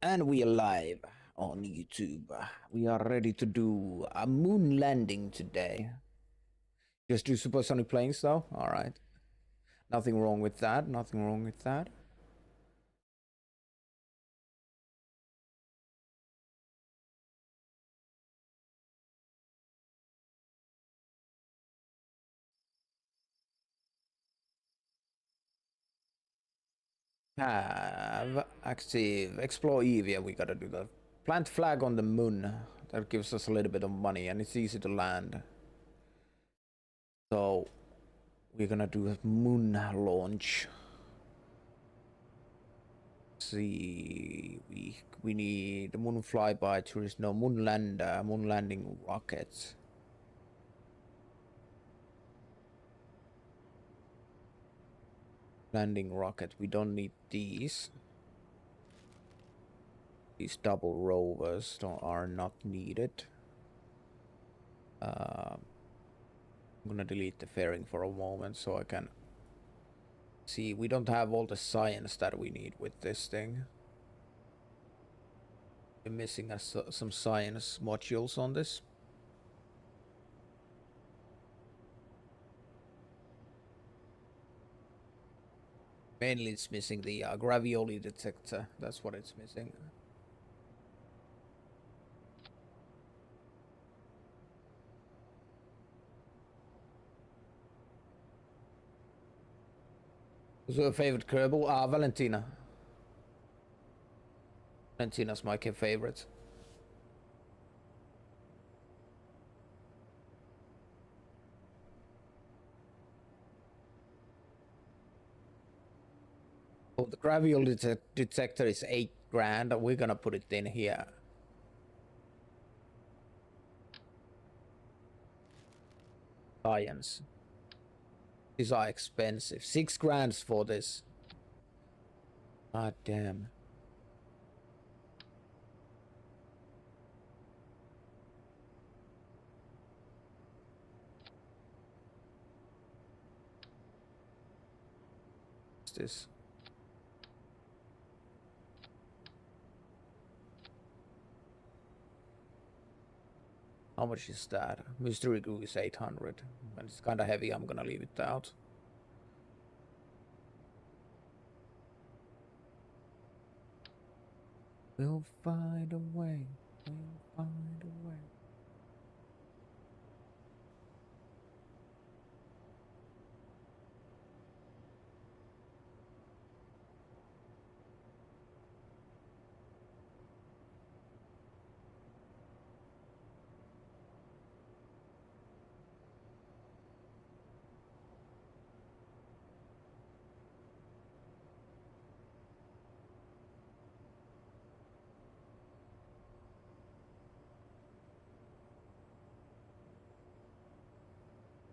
And we are live on YouTube. We are ready to do a moon landing today. Just do supersonic planes though? Alright. Nothing wrong with that. Nothing wrong with that. Have active. Explore Evia. We gotta do that. Plant flag on the moon. That gives us a little bit of money and it's easy to land. So we're gonna do a moon launch. See, we need the moon flyby tourist, no moon lander, moon landing rockets. Landing rocket, we don't need these. These double rovers are not needed. I'm gonna delete the fairing for a moment so I can see. We don't have all the science that we need with this thing. We're missing some science modules on this. Mainly it's missing the gravioli detector. That's what it's missing. Who's your favorite Kerbal? Valentina. Valentina's my favorite. Oh, the gravioli detector is 8 grand. We're gonna put it in here. Science. These are expensive. 6 grand for this. God damn. What's this? How much is that? Mystery glue is 800. And it's kind of heavy. I'm gonna leave it out. We'll find a way. We'll find a way.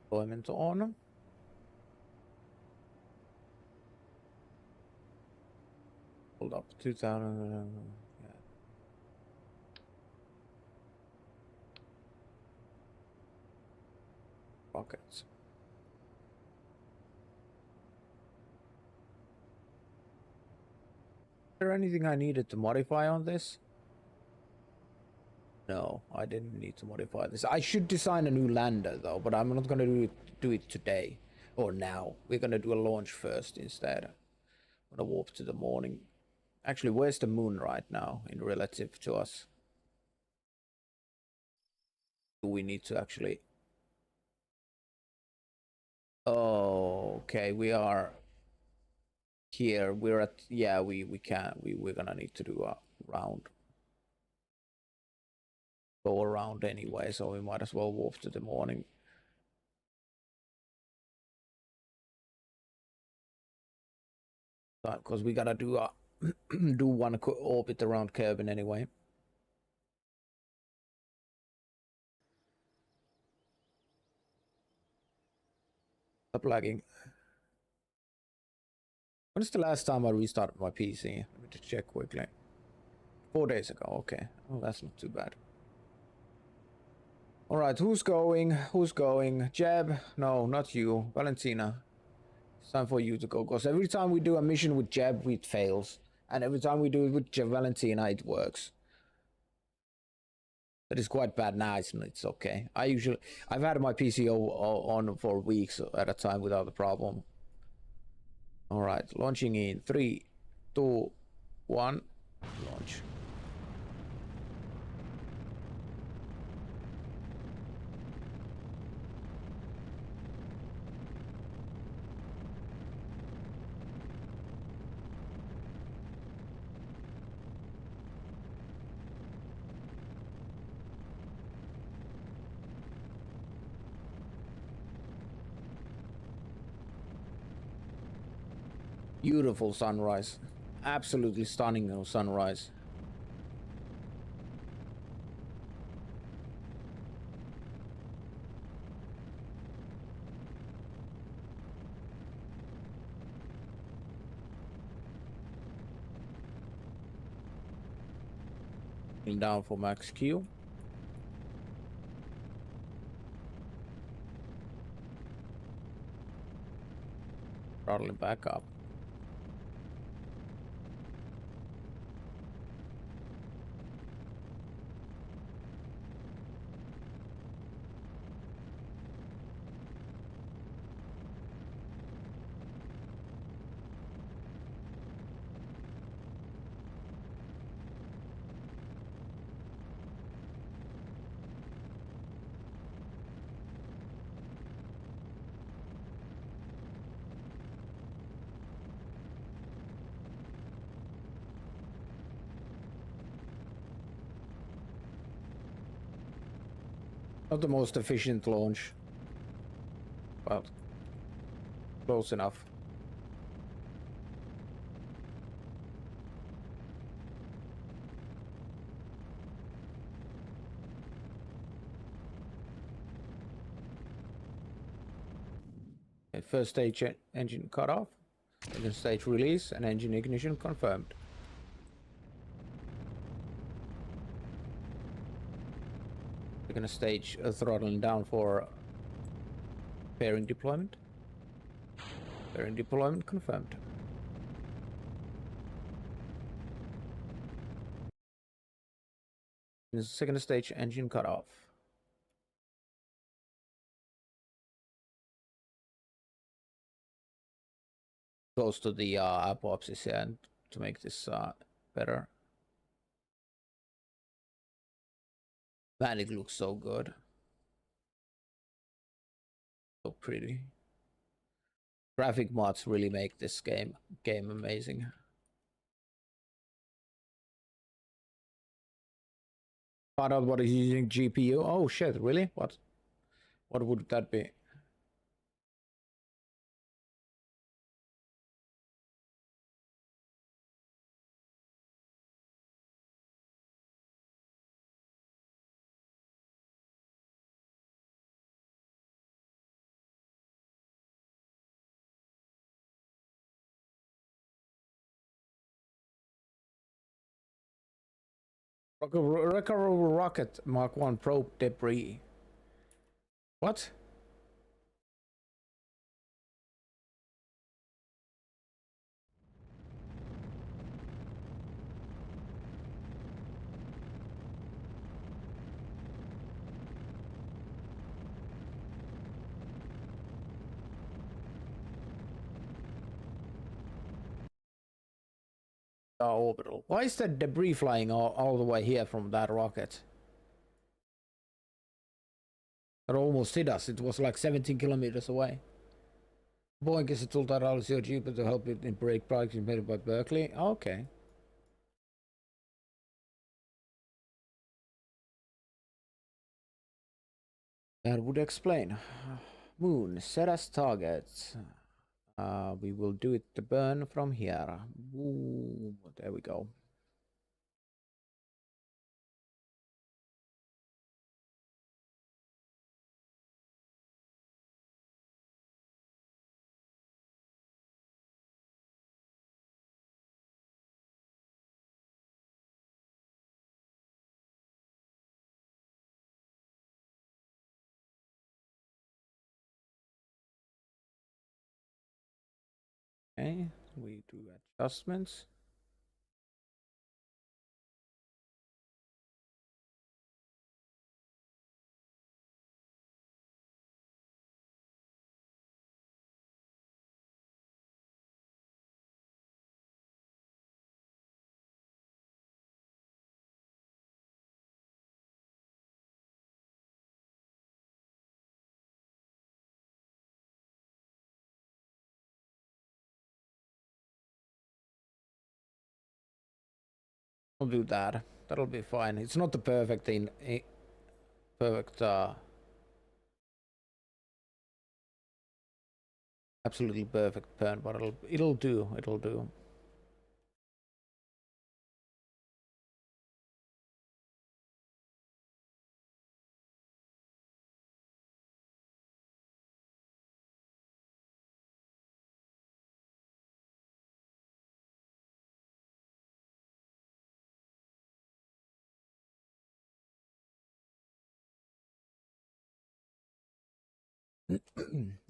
Deployment on. Hold up. 2000. Yeah. Rockets. Is there anything I needed to modify on this? No, I didn't need to modify this. I should design a new lander though, but I'm not gonna do it today or now. We're gonna do a launch first instead. I'm gonna warp to the morning. Actually, where's the moon right now in relative to us? Do we need to actually? Oh, okay. We are here. We're at, yeah. We can't. We're gonna need to do a round. Go around anyway, so we might as well warp to the morning. Because we gotta do a do one orbit around Kerbin anyway. Stop lagging. When is the last time I restarted my PC? Let me just check quickly. 4 days ago. Okay. Oh, that's not too bad. All right, who's going? Who's going? Jeb? No, not you. Valentina. It's time for you to go, because every time we do a mission with Jeb, it fails. And every time we do it with Valentina, it works. That is quite bad now. It's okay. I've had my PC on for weeks at a time without a problem. All right, launching in 3, 2, 1, launch. Beautiful sunrise. Absolutely stunning sunrise. Down for max Q. Throttling back up. Not the most efficient launch, but close enough. First stage engine cut off, second stage release, and engine ignition confirmed. Second stage throttling down for pairing deployment. Pairing deployment confirmed. Second stage engine cut off. Goes to the apopsis and to make this better. Man, it looks so good. So pretty. Graphic mods really make this game amazing. Found out what is using GPU. Oh shit, really? What would that be? Rocket Mark 1 probe debris. What? Orbital. Why is that debris flying all the way here from that rocket? It almost hit us. It was like 17 kilometers away. Boeing is a tool that allows your Jeep to help it in brake products made by Berkeley. Okay. That would explain. Moon, set as targets. We will do it to burn from here. Ooh, there we go. Okay, we do adjustments. I'll do that. That'll be fine. It's not the perfect thing, perfect, absolutely perfect pen, but it'll do. It'll do.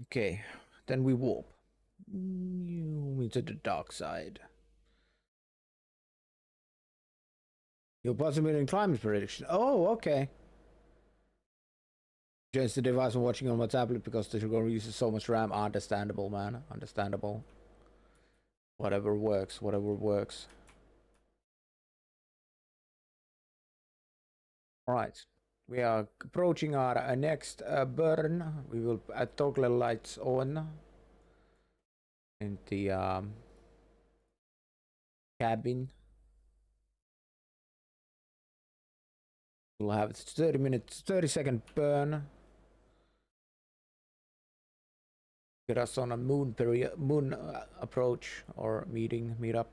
Okay, then we warp. Into the dark side. Your possibility in climate prediction. Oh, okay. Change the device I'm watching on my tablet because the sugar uses so much RAM. Understandable, man. Understandable. Whatever works. Whatever works. All right. We are approaching our next burn. We will toggle lights on in the cabin. We'll have 30 minutes, 30-second burn. Get us on a moon period, moon approach or meetup.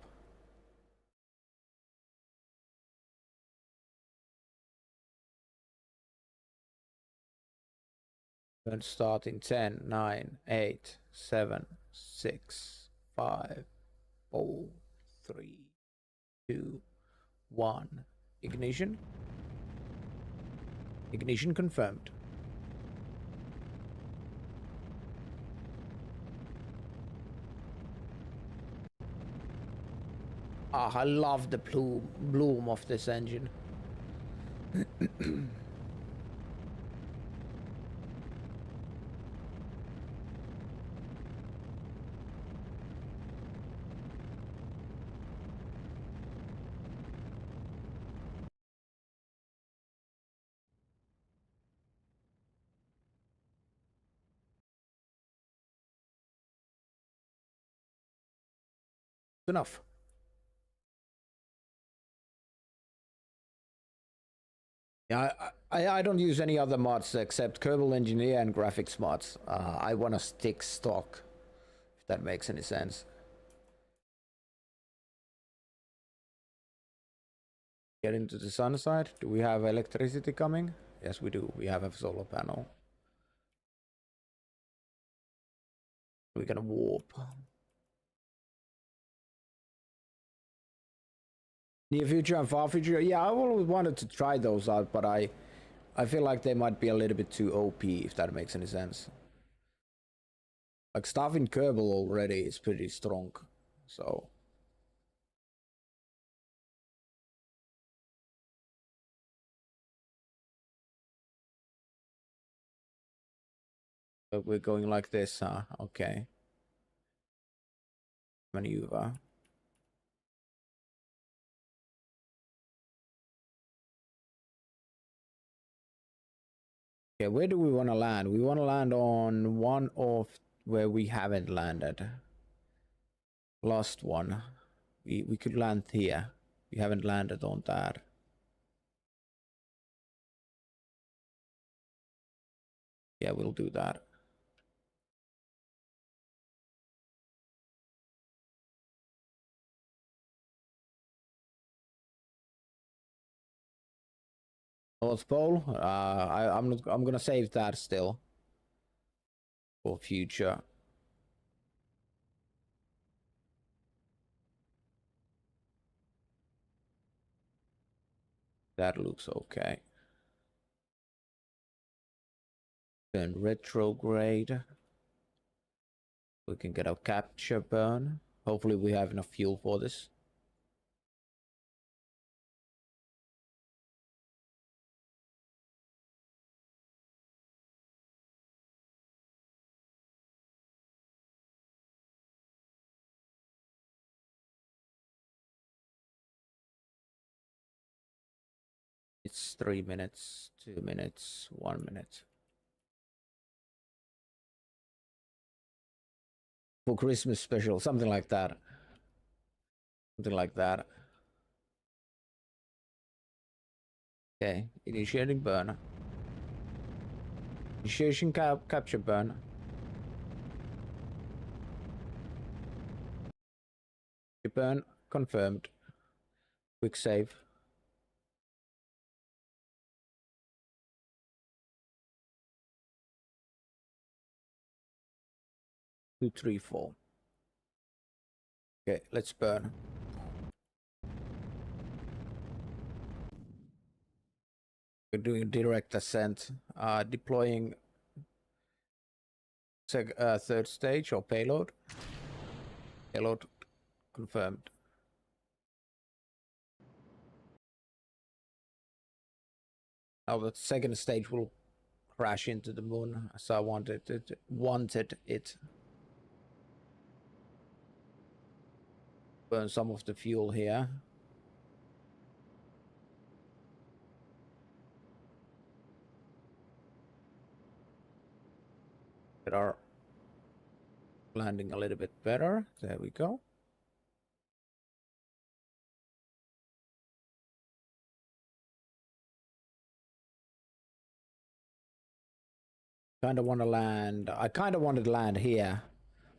Burn start in 10, 9, 8, 7, 6, 5, 4, 3, 2, 1. Ignition. Ignition confirmed. Ah, I love the bloom of this engine. Enough. Yeah, I don't use any other mods except Kerbal Engineer and graphics mods. I want to stick stock, if that makes any sense. Get into the sun side. Do we have electricity coming? Yes, we do. We have a solar panel. We're gonna warp. Near future and far future. Yeah, I always wanted to try those out, but I feel like they might be a little bit too OP, if that makes any sense. Like stuff in Kerbal already is pretty strong, so. But we're going like this, huh? Okay. Maneuver. Okay, where do we want to land? We want to land on one of where we haven't landed. Last one. We could land here. We haven't landed on that. Yeah, we'll do that. North Pole. I'm gonna save that still for future. That looks okay. Then retrograde. We can get a capture burn. Hopefully we have enough fuel for this. It's 3 minutes, 2 minutes, 1 minute. For Christmas special, something like that. Something like that. Okay, initiating burn. Initiation capture burn. Burn confirmed. Quick save. Two, three, four. Okay, let's burn. We're doing direct ascent. Deploying third stage or payload. Payload confirmed. Now the second stage will crash into the moon as I wanted it. Burn some of the fuel here. Get our landing a little bit better. There we go. Kind of want to land. I kind of wanted to land here,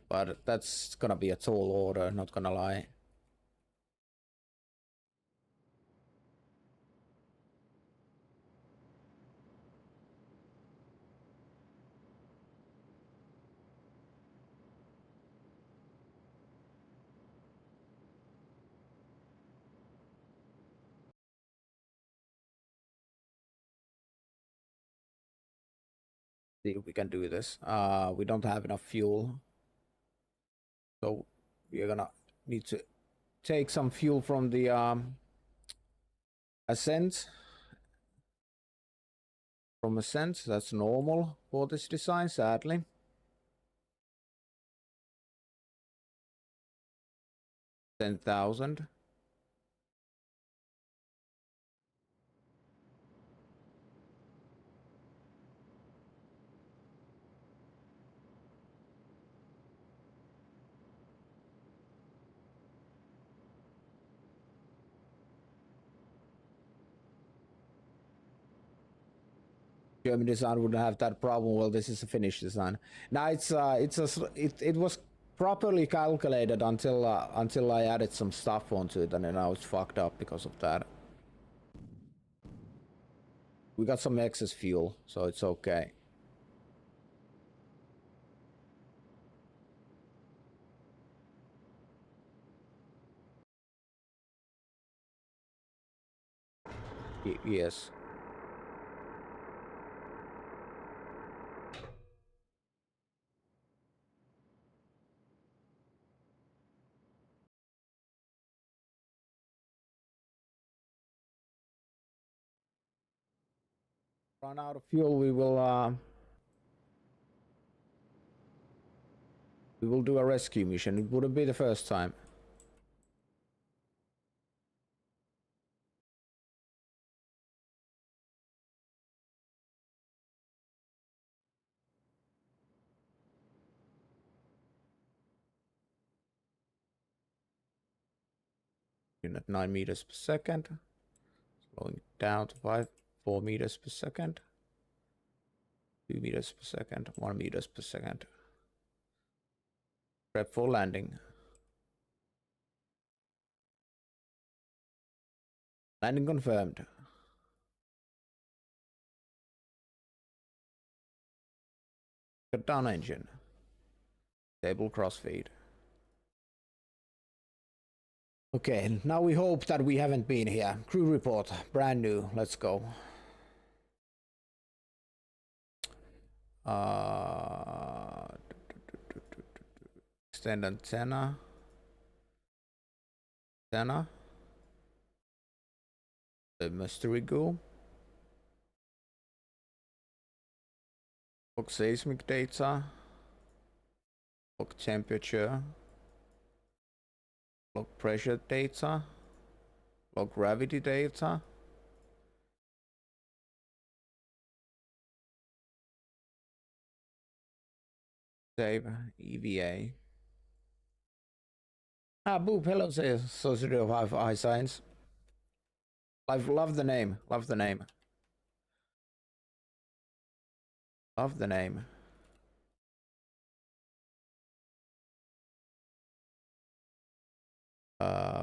but that's gonna be a tall order, not gonna lie. See if we can do this. We don't have enough fuel, so we're gonna need to take some fuel from the ascent. From ascent, that's normal for this design, sadly. 10,000. German design wouldn't have that problem. Well, this is a Finnish design. Now it was properly calculated until I added some stuff onto it, and then now it's fucked up because of that. We got some excess fuel, so it's okay. Yes. Run out of fuel, we will do a rescue mission. It wouldn't be the first time. At 9 meters per second, slowing down to 4 meters per second, 2 meters per second, 1 meters per second. Prep for landing. Landing confirmed. Shut down engine. Stable crossfeed. Okay, now we hope that we haven't been here. Crew report, brand new. Let's go. Extend antenna. The mystery go. Log seismic data. Log temperature. Log pressure data. Log gravity data. Save EVA. Boop, hello, says Society of High Science. I love the name. Love the name. Love the name.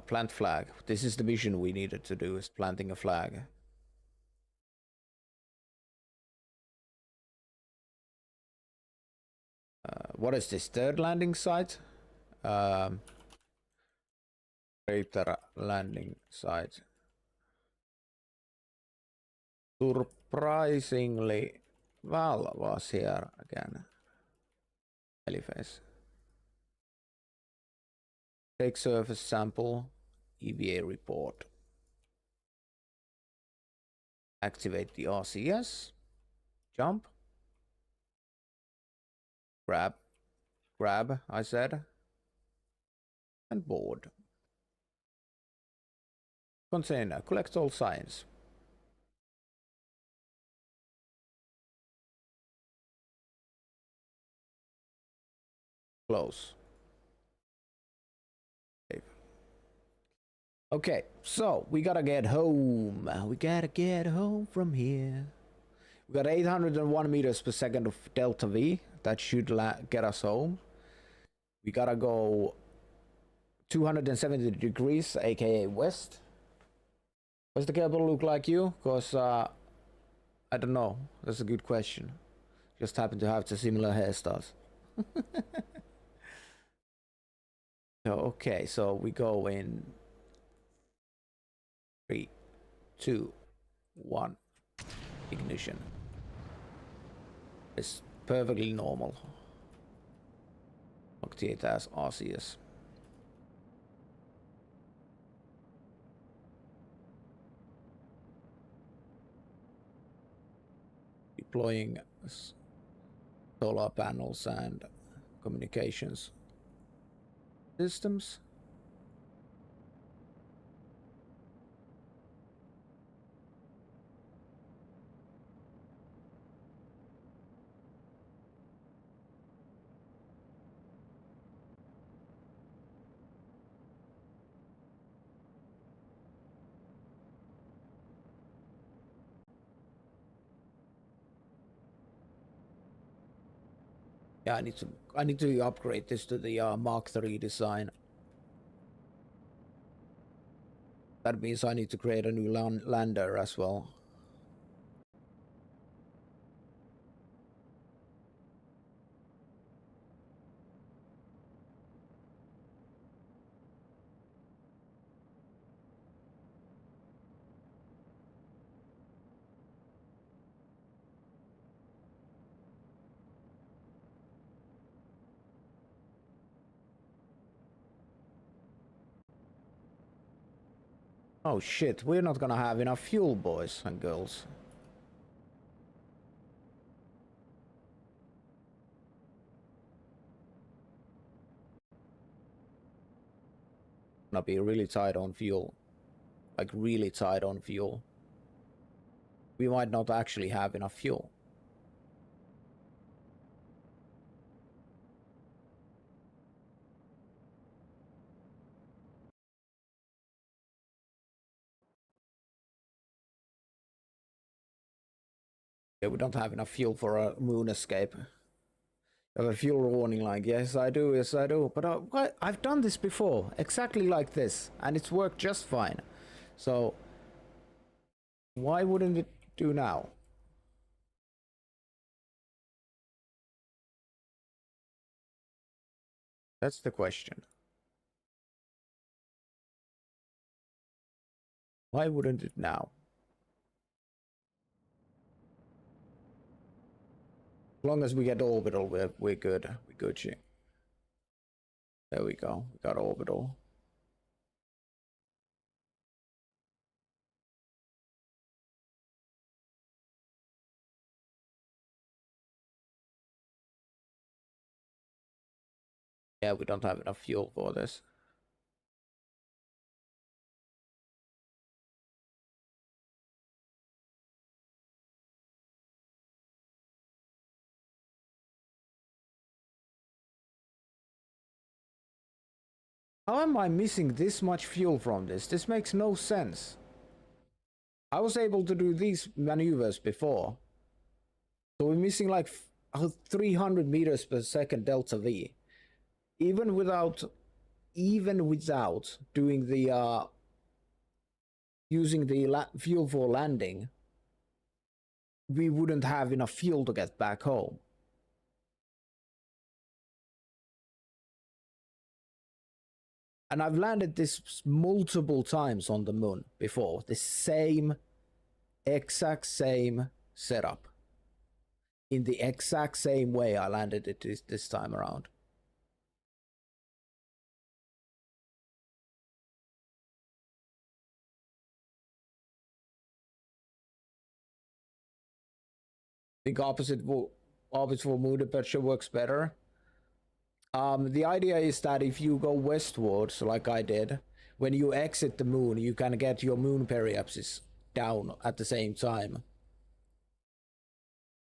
Plant flag. This is the mission we needed to do, is planting a flag. What is this? Third landing site? Crater landing site. Surprisingly, Val was here again. Face. Take surface sample. EVA report. Activate the RCS. Jump. Grab, I said. And board. Container. Collect all signs. Close. Okay, so we gotta get home. We gotta get home from here. We got 801 meters per second of delta V. That should get us home. We gotta go 270 degrees, aka west. Does the cable look like you? Because I don't know. That's a good question. Just happen to have the similar hairstyles. Okay, so we go in 3, 2, 1. Ignition. It's perfectly normal. Activate as RCS. Deploying solar panels and communications systems. Yeah, I need to upgrade this to the Mark III design. That means I need to create a new lander as well. Oh shit, we're not gonna have enough fuel, boys and girls. Gonna be really tight on fuel. Like really tight on fuel. We might not actually have enough fuel. Yeah, we don't have enough fuel for a moon escape. Have a fuel warning like, yes I do, yes I do. But I've done this before, exactly like this, and it's worked just fine. So, why wouldn't it do now? That's the question. Why wouldn't it now? As long as we get orbital, we're good. We're Gucci. There we go. We got orbital. Yeah, we don't have enough fuel for this. How am I missing this much fuel from this? This makes no sense. I was able to do these maneuvers before. So we're missing like 300 meters per second delta V. Even without doing the using the fuel for landing, we wouldn't have enough fuel to get back home. And I've landed this multiple times on the moon before. The exact same setup. In the exact same way I landed it this time around. I think orbit for moon departure works better. The idea is that if you go westwards, like I did, when you exit the moon, you can get your moon periapsis down at the same time.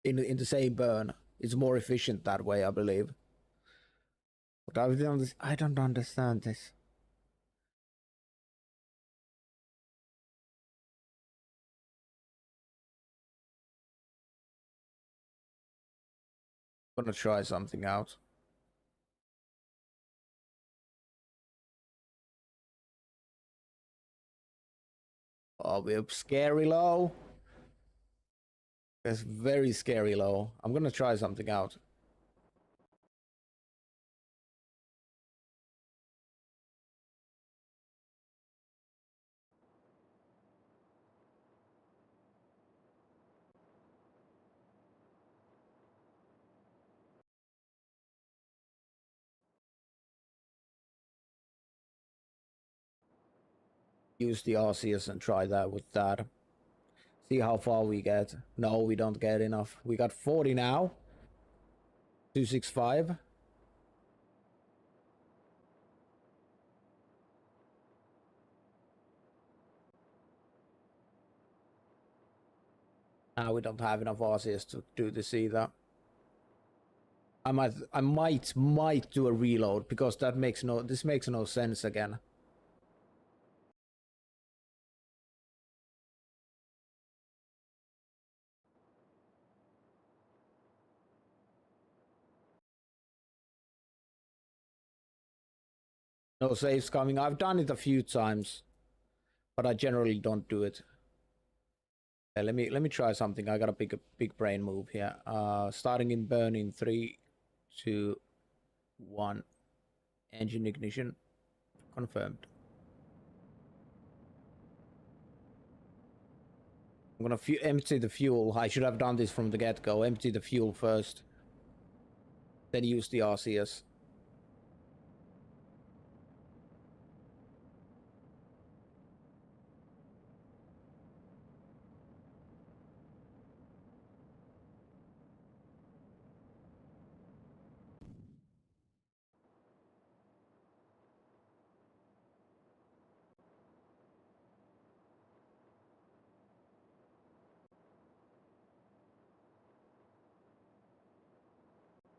In the same burn. It's more efficient that way, I believe. But I don't understand this. I'm gonna try something out. Oh, we're scary low. It's very scary low. I'm gonna try something out. Use the RCS and try that with that. See how far we get. No, we don't get enough. We got 40 now. 265. Now we don't have enough RCS to do this either. I might do a reload because this makes no sense again. No saves coming. I've done it a few times, but I generally don't do it. Yeah, let me try something. I got a big brain move here. Starting in burn in 3, 2, 1. Engine ignition confirmed. I'm gonna empty the fuel. I should have done this from the get-go. Empty the fuel first, then use the RCS.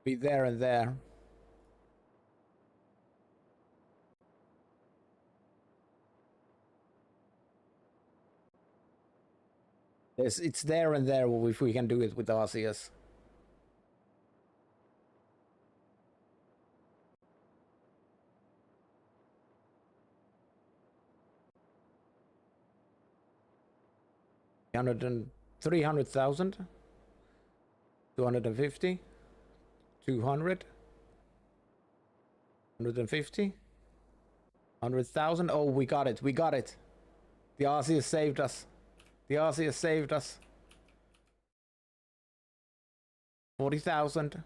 Be there and there. It's there and there if we can do it with RCS. And 300,000, 250, 200, 150, 100,000. Oh, we got it. We got it. The RCS saved us. The RCS saved us. 40,000.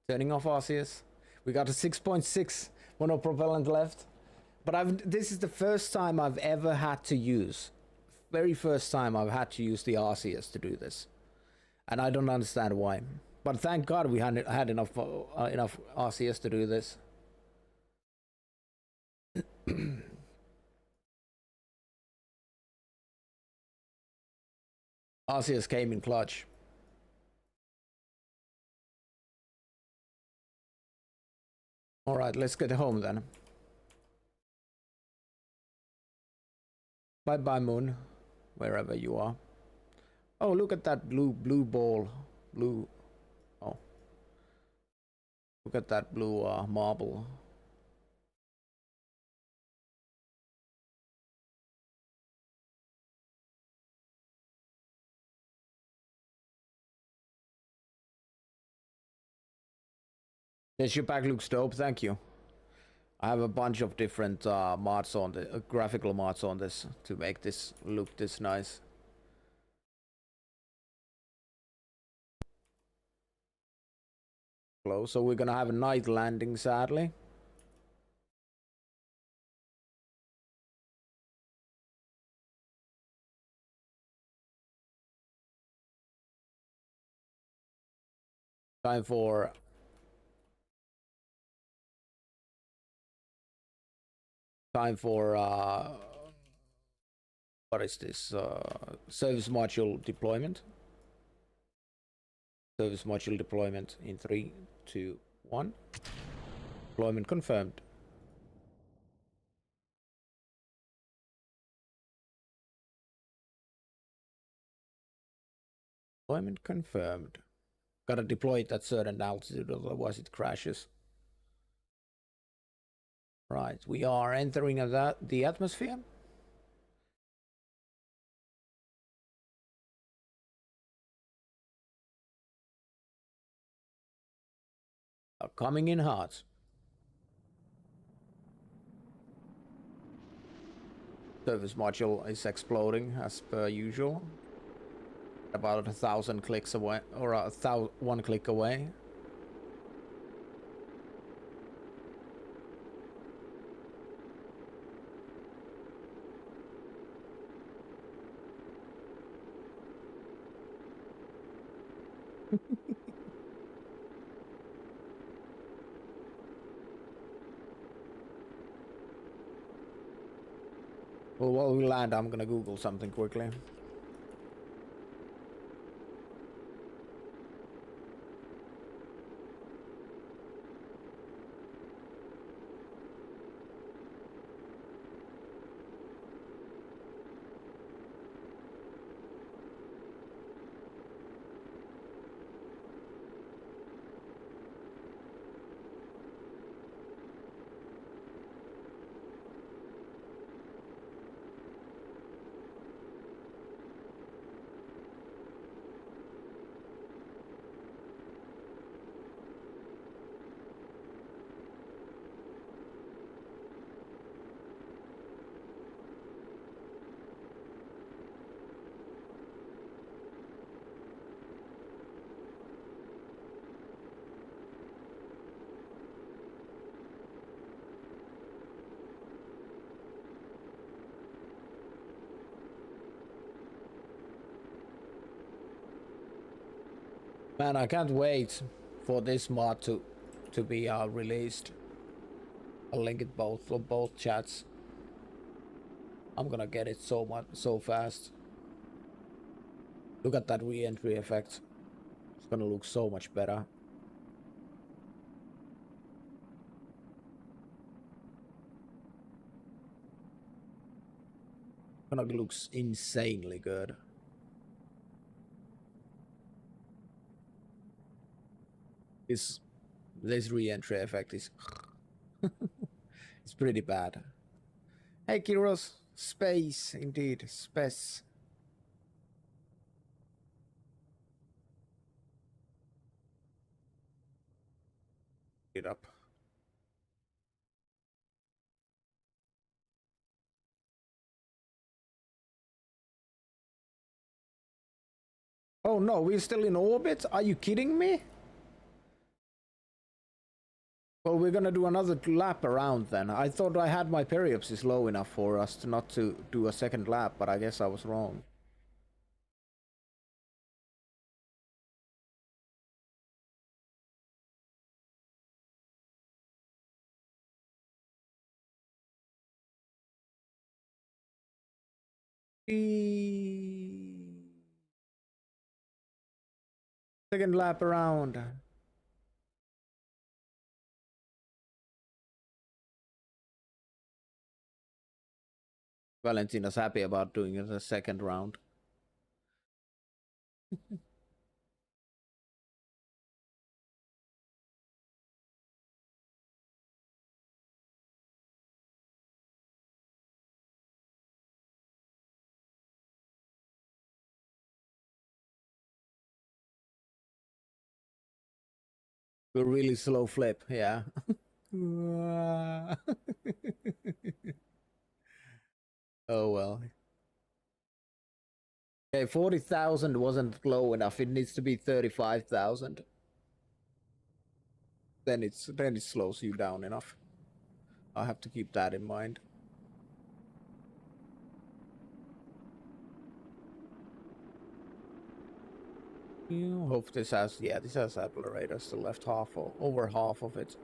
Turning off RCS. We got a 6.6 monopropellant left. But this is the first time I've ever had to use. Very first time I've had to use the RCS to do this. And I don't understand why. But thank God we had enough RCS to do this. RCS came in clutch. All right, let's get home then. Bye bye, moon, wherever you are. Oh, look at that blue ball. blue. Oh, look at that blue marble. This your pack looks dope. Thank you. I have a bunch of different mods on the graphical mods on this to make this look this nice. Close. So we're gonna have a night landing, sadly. Time for what is this? Service module deployment. Service module deployment in 3, 2, 1. Deployment confirmed. Deployment confirmed. Gotta deploy it at certain altitude, otherwise it crashes. Right, we are entering the atmosphere. Coming in hot. Service module is exploding as per usual. About 1,000 clicks away, or 1 click away. Well, while we land, I'm gonna Google something quickly. Man, I can't wait for this mod to be released. I'll link it both on both chats. I'm gonna get it so fast. Look at that re-entry effect. It's gonna look so much better. Gonna looks insanely good. This re-entry effect is it's pretty bad. Hey Kiros, space indeed, space. It up. Oh no, we're still in orbit? Are you kidding me? Well, we're gonna do another lap around then. I thought I had my periapsis low enough for us to not to do a second lap, but I guess I was wrong. Second lap around. Valentina's happy about doing the second round. A really slow flip, yeah. Oh well. Okay, 40,000 wasn't low enough. It needs to be 35,000. Then it slows you down enough. I have to keep that in mind. Hope this has, yeah, this has accelerators. Still left half or over half of it.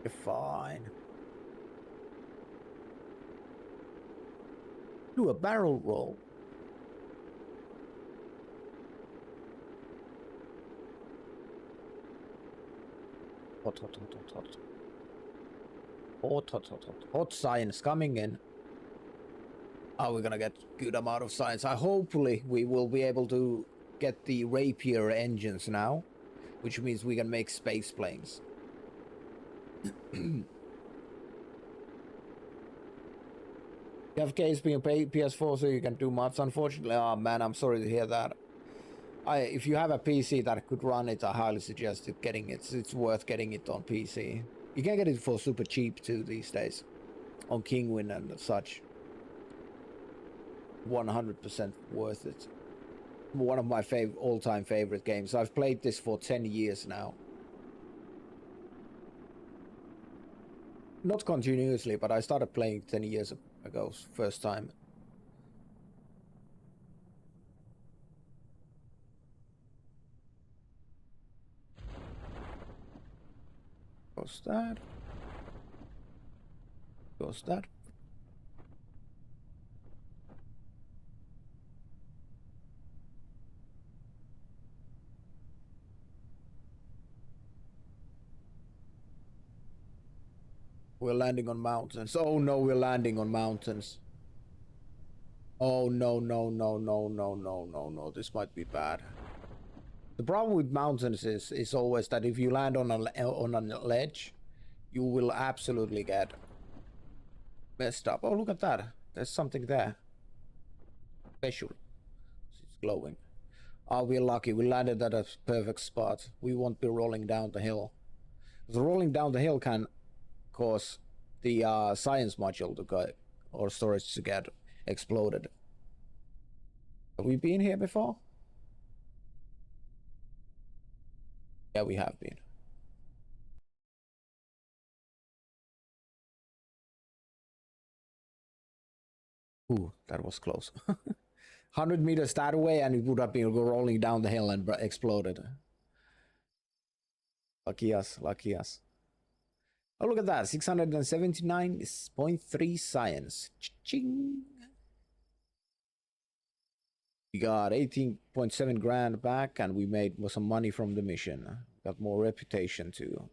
You're fine. Do a barrel roll. Hot, hot, hot, hot, hot. Hot, hot, hot, hot. Hot science coming in. Are we gonna get good amount of science? Hopefully we will be able to get the Rapier engines now, which means we can make space planes. You have KSP and PS4 so you can do mods. Unfortunately, oh man, I'm sorry to hear that. If you have a PC that could run it, I highly suggest it getting it. It's worth getting it on PC. You can get it for super cheap too these days, on Kingwin and such. 100% worth it. One of my all-time favorite games. I've played this for 10 years now. Not continuously, but I started playing 10 years ago, first time. Goes that. Goes that. We're landing on mountains. Oh no, we're landing on mountains. Oh no, no, no, no, no, no, no, no. This might be bad. The problem with mountains is always that if you land on a ledge, you will absolutely get messed up. Oh, look at that. There's something there. Special. It's glowing. Oh, we're lucky. We landed at a perfect spot. We won't be rolling down the hill. Because rolling down the hill can cause the science module to go, or storage to get exploded. Have we been here before? Yeah, we have been. Ooh, that was close. 100 meters that way and it would have been rolling down the hill and exploded. Lucky us, lucky us. Oh, look at that. 679.3 science. Ching. We got 18.7 grand back and we made some money from the mission. Got more reputation too.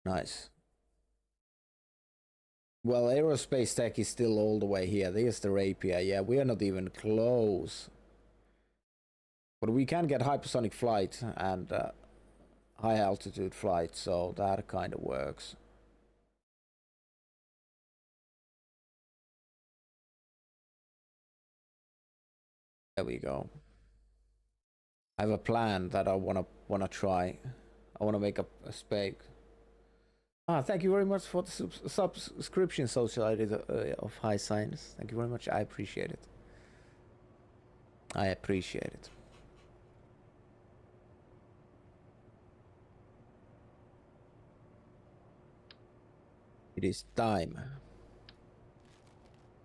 Nice. Well, aerospace tech is still all the way here. There's the Rapier. Yeah, we are not even close. But we can get hypersonic flight and high altitude flight, so that kind of works. There we go. I have a plan that I wanna try. I wanna make a spake. Ah, thank you very much for the subscription, Society of High Science. Thank you very much. I appreciate it. I appreciate it. It is time.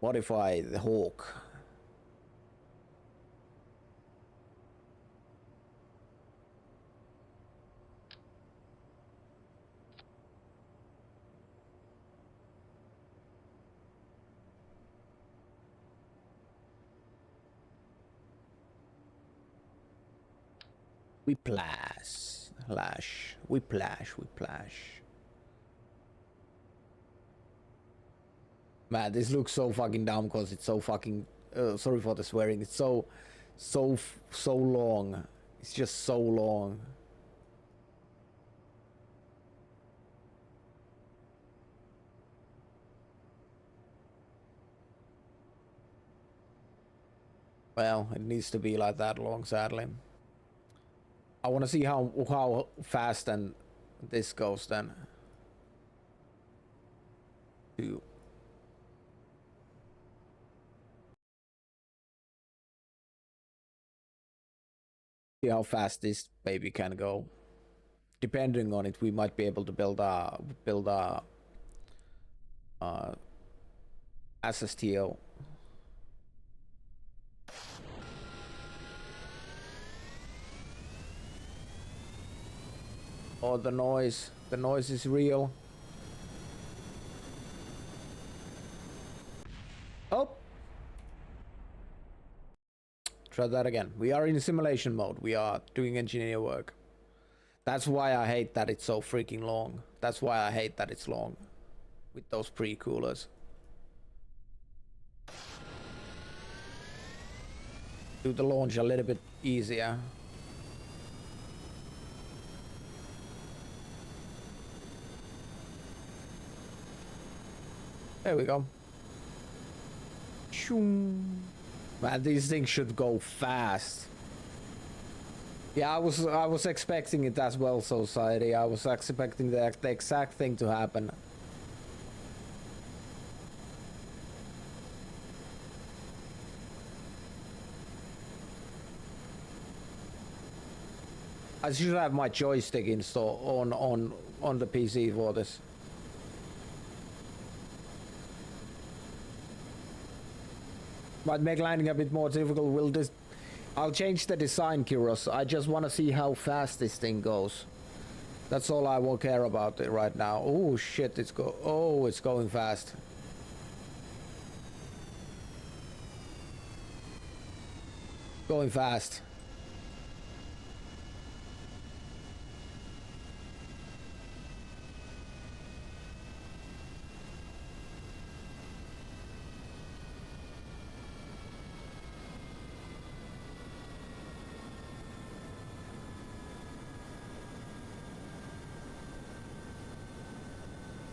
Modify the Hawk. Whiplash. Whiplash. Man, this looks so fucking dumb because it's so fucking... sorry for the swearing. It's so long. It's just so long. Well, it needs to be like that long, sadly. I want to see how fast and this goes then. See how fast this baby can go. Depending on it, we might be able to build a SSTO. Oh, the noise is real. Oh, try that again. We are in simulation mode. We are doing engineer work. That's why I hate that it's so freaking long. That's why I hate that it's long with those pre-coolers. Do the launch a little bit easier. There we go. Man, these things should go fast. Yeah, I was expecting it as well, Society. I was expecting the exact thing to happen. I should have my joystick installed on the PC for this. Might make landing a bit more difficult. Will this? I'll change the design, Kyros. I just want to see how fast this thing goes. That's all I will care about it right now. Oh shit! It's going fast. Going fast.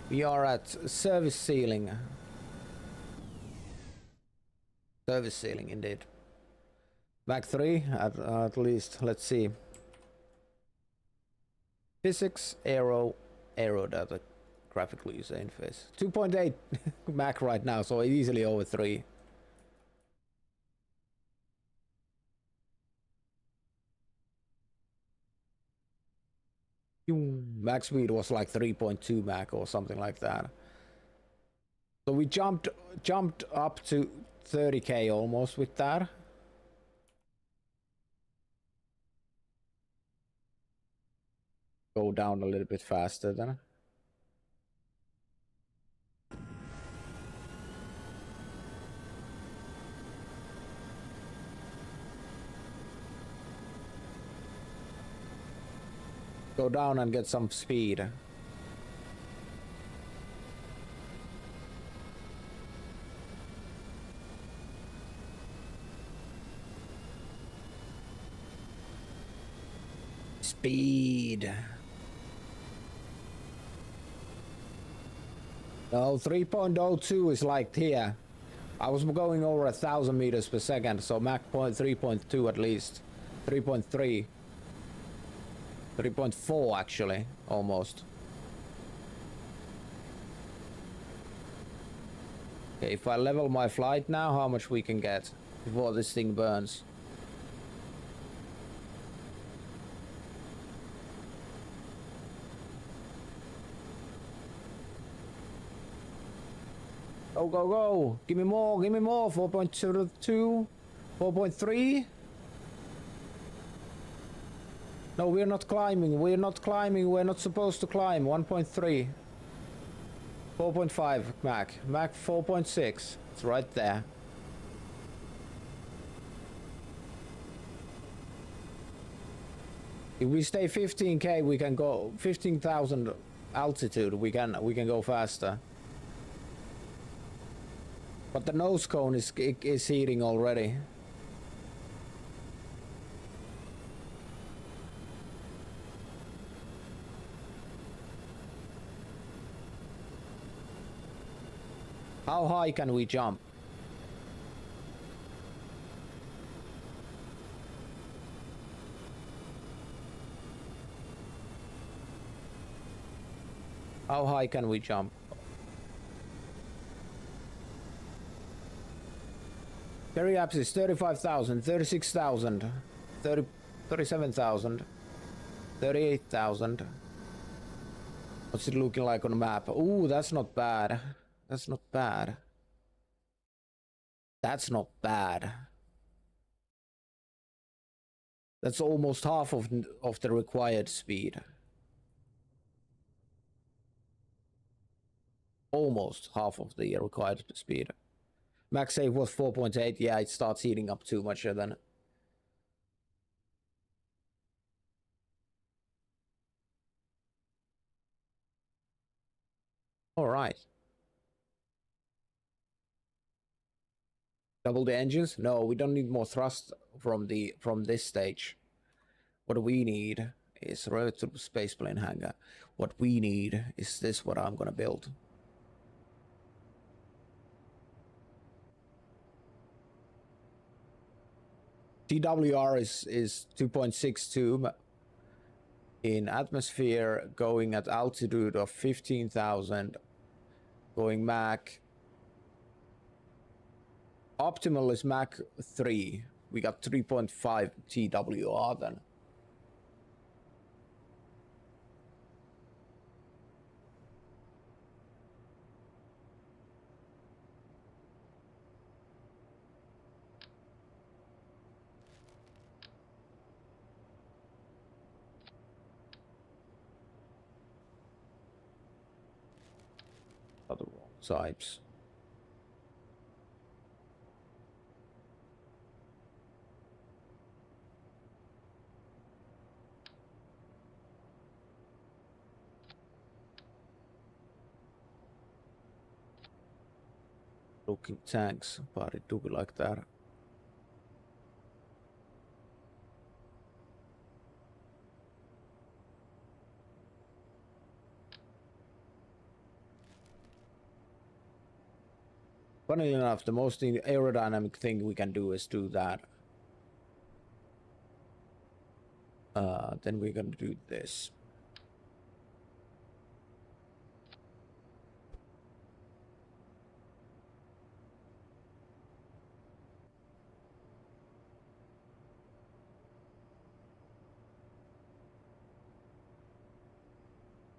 We are at service ceiling. Service ceiling, indeed. Mach 3 at least. Let's see. Physics, aero data, graphical user interface. 2.8 Mach right now, so easily over 3. Max speed was like 3.2 Mach or something like that. So we jumped up to 30k almost with that. Go down a little bit faster then. Go down and get some speed. Speed. No, 3.02 is like here. I was going over 1,000 meters per second, so Mach 3.2 at least. 3.3. 3.4 actually, almost. Okay, if I level my flight now, how much we can get before this thing burns? Go, go, go! Give me more, give me more! 4.02, 4.3. No, we're not climbing, we're not climbing, we're not supposed to climb. 1.3. 4.5 Mach. Mach 4.6. It's right there. If we stay 15k, we can go 15,000 altitude. We can go faster. But the nose cone is heating already. How high can we jump? How high can we jump? Carry apps is 35,000, 36,000, 37,000, 38,000. What's it looking like on the map? Ooh, that's not bad. That's not bad. That's not bad. That's almost half of the required speed. Almost half of the required speed. Max save was 4.8. Yeah, it starts heating up too much then. All right. Double the engines? No, we don't need more thrust from this stage. What we need is a relative spaceplane hangar. What we need is this, what I'm gonna build. TWR is 2.62 in atmosphere, going at altitude of 15,000, going Mach. Optimal is Mach 3. We got 3.5 TWR then. Other wrong types. Looking tanks, but it do be like that. Funnily enough, the most aerodynamic thing we can do is do that. Then we're gonna do this.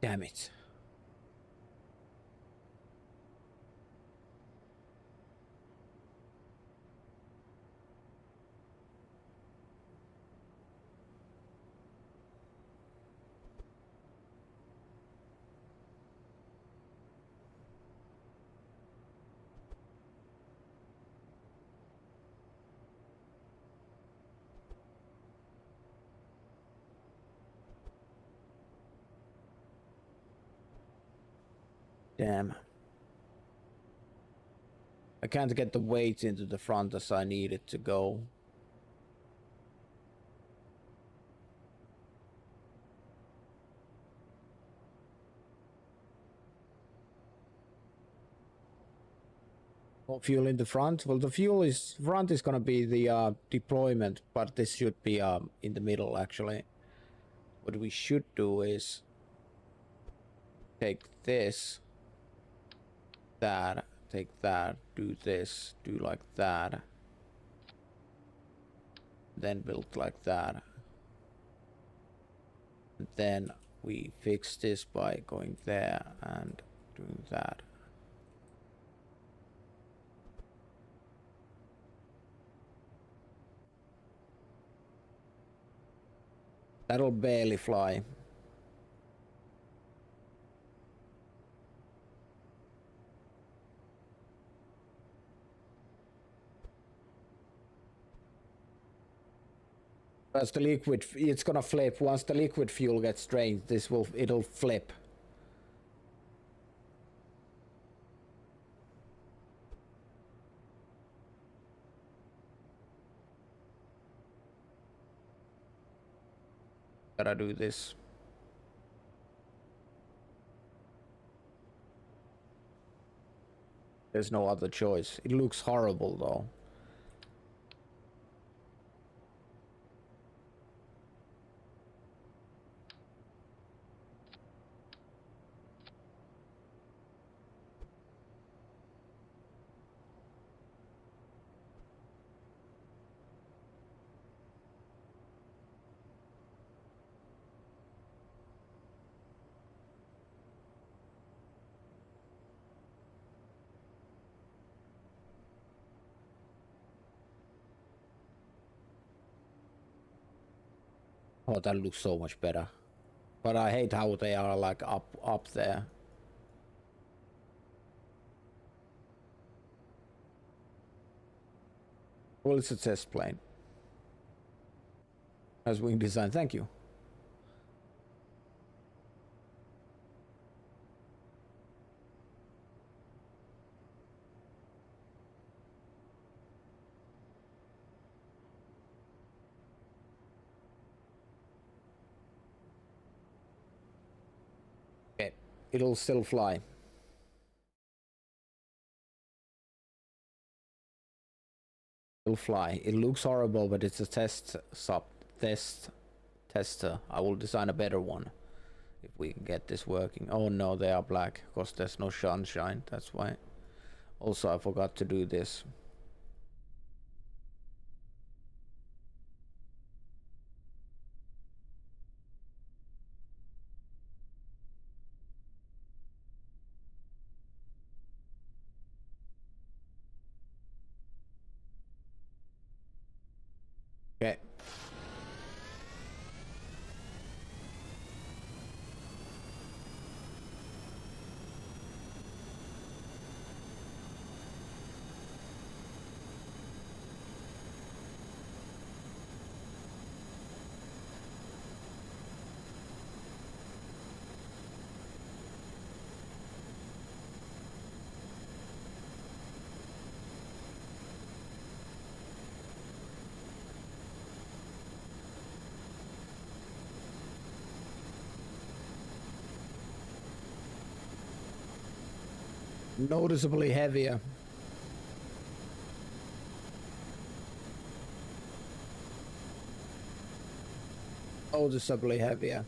Damn it. Damn. I can't get the weight into the front as I need it to go. More fuel in the front? Well, the front is gonna be the deployment, but this should be in the middle actually. What we should do is take this, that, take that, do this, do like that, then build like that. And then we fix this by going there and doing that. That'll barely fly. As the liquid, it's gonna flip. Once the liquid fuel gets drained, it'll flip. Gotta do this. There's no other choice. It looks horrible though. Oh, that looks so much better. But I hate how they are like up there. Well, it's a test plane. As wing design, thank you. Okay, it'll still fly. It'll fly. It looks horrible, but it's a tester. I will design a better one if we can get this working. Oh no, they are black because there's no sunshine. That's why. Also, I forgot to do this. Okay. Noticeably heavier. Noticeably heavier.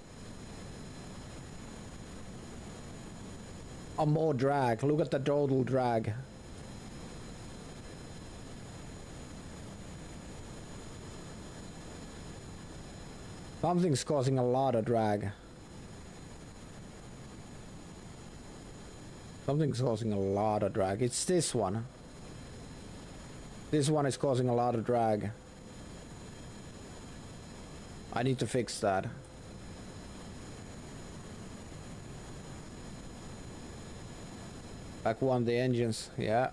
Oh, more drag. Look at the total drag. Something's causing a lot of drag. Something's causing a lot of drag. It's this one. This one is causing a lot of drag. I need to fix that. Back one, the engines, yeah.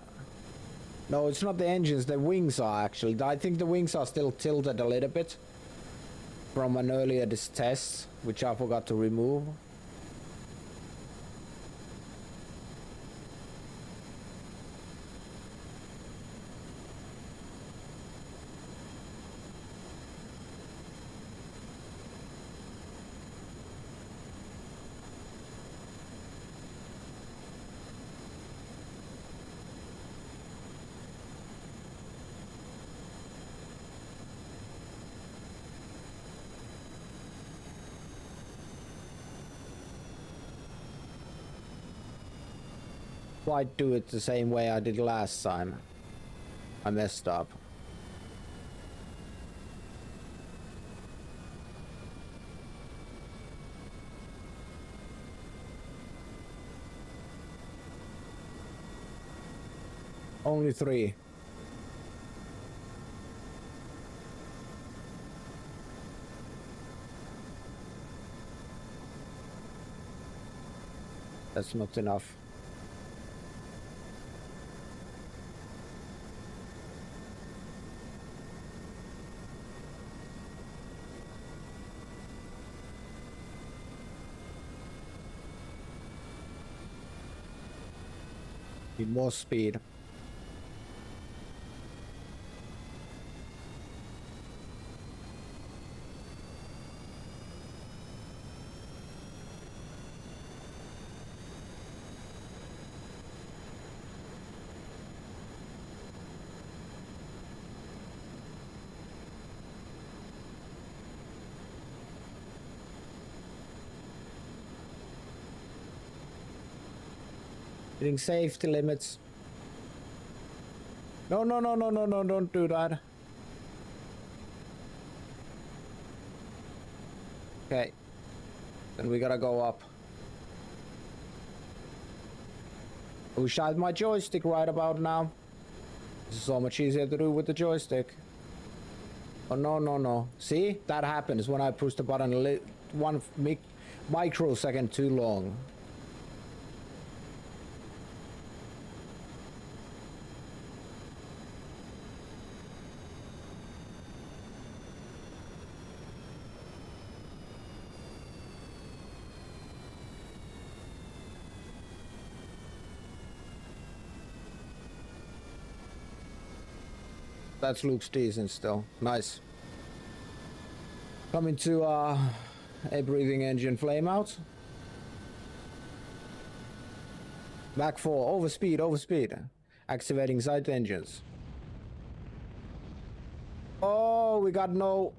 No, it's not the engines, the wings are actually. I think the wings are still tilted a little bit from an earlier test, which I forgot to remove. Quite do it the same way I did last time. I messed up. Only 3. That's not enough. Need more speed. Hitting safety limits. No, no, no, no, no, no, don't do that. Okay. Then we gotta go up. I wish I had my joystick right about now. This is so much easier to do with the joystick. Oh, no, no, no. See? That happens when I push the button one microsecond too long. That looks decent still. Nice. Coming to a breathing engine flame out. Back 4. Overspeed, overspeed. Activating side engines. Oh, we got no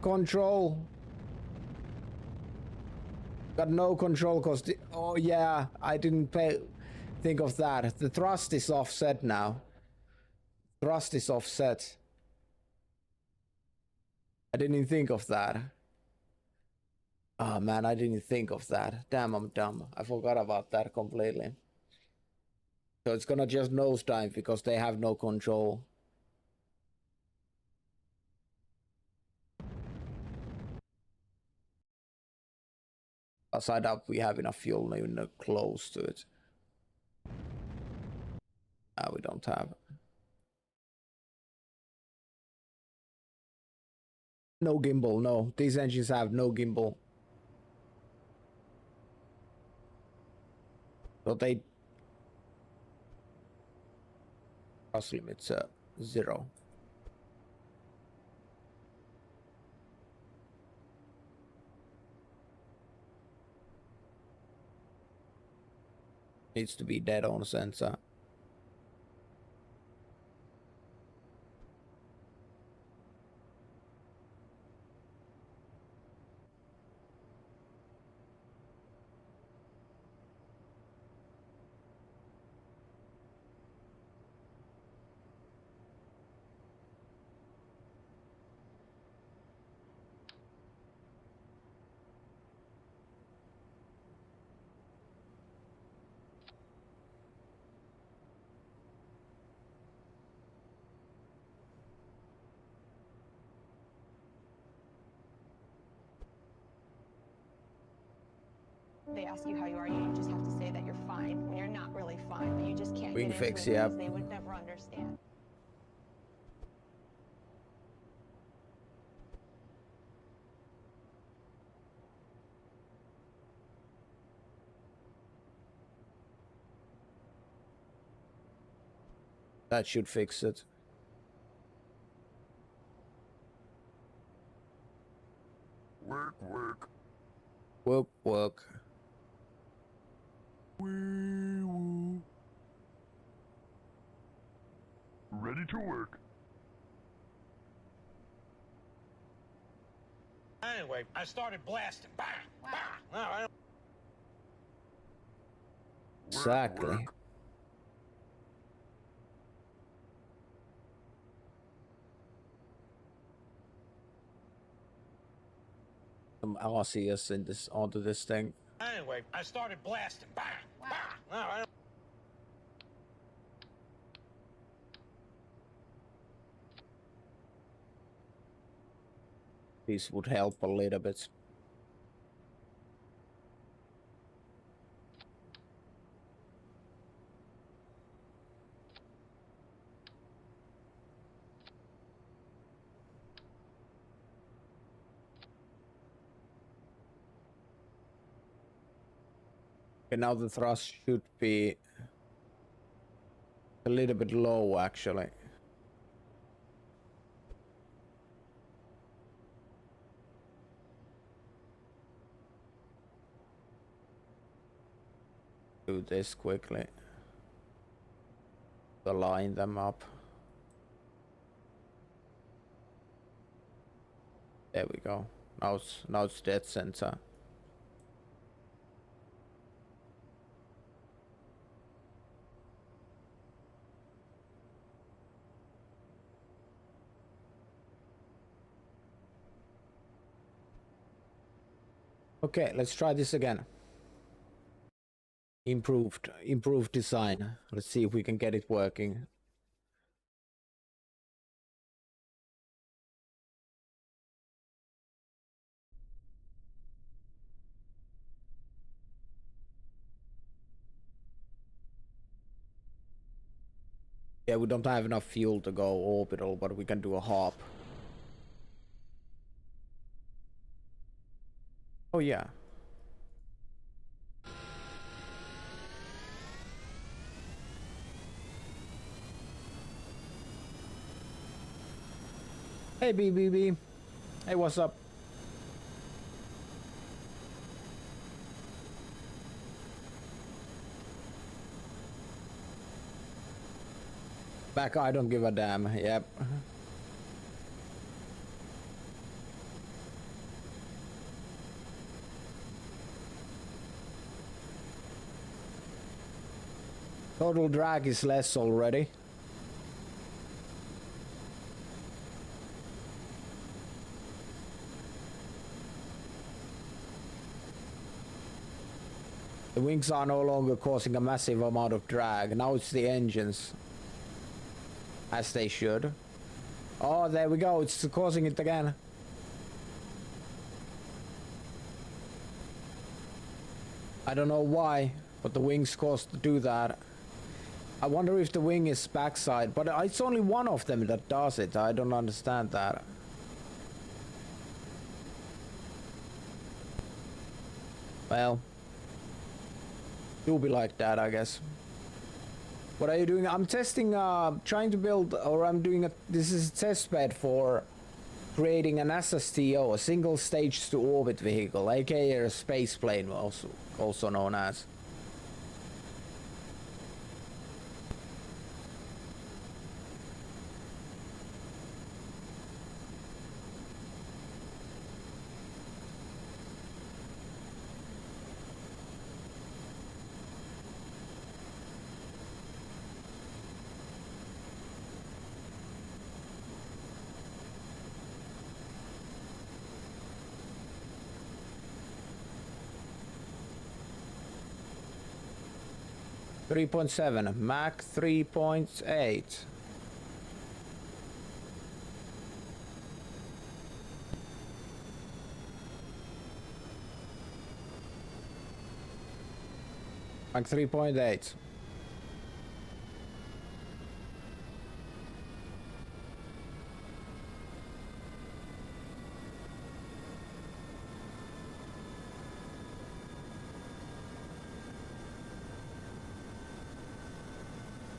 control. Got no control cause oh yeah, I didn't think of that. The thrust is offset now. Thrust is offset. I didn't think of that. Oh man, I didn't think of that. Damn, I'm dumb. I forgot about that completely. So it's gonna just nosedive because they have no control. Aside up, we have enough fuel even close to it. We don't have. No gimbal, no. These engines have no gimbal. So they... Cross limits 0. Needs to be dead on sensor. They ask you how you are, you just have to say that you're fine when you're not really fine, but you just can't Wing get fix, into it yeah. because they would never understand. That should fix it. Work, work. Work, work. Wee-woo. Ready to work. Anyway, I started blasting. Bang! Wow. Bang! All right. Exactly. Work. Some RCS in this onto this thing. Anyway, I started blasting. Bang! Wow. Bang! All right. This would help a little bit. Okay, now the thrust should be a little bit low actually. Do this quickly. Align them up. There we go. Now it's dead center. Okay, let's try this again. Improved design. Let's see if we can get it working. Yeah, we don't have enough fuel to go orbital, but we can do a hop. Oh yeah. Hey BBB. Hey, what's up? Back, I don't give a damn. Yep. Total drag is less already. The wings are no longer causing a massive amount of drag. Now it's the engines. As they should. Oh, there we go. It's causing it again. I don't know why, but the wings caused to do that. I wonder if the wing is backside, but it's only one of them that does it. I don't understand that. Well, you'll be like that, I guess. What are you doing? I'm testing, trying to build, or I'm doing this is a test bed for creating an SSTO, a single stage to orbit vehicle, aka a space plane, also known as. .7, Mach 3.8. Mach 3.8.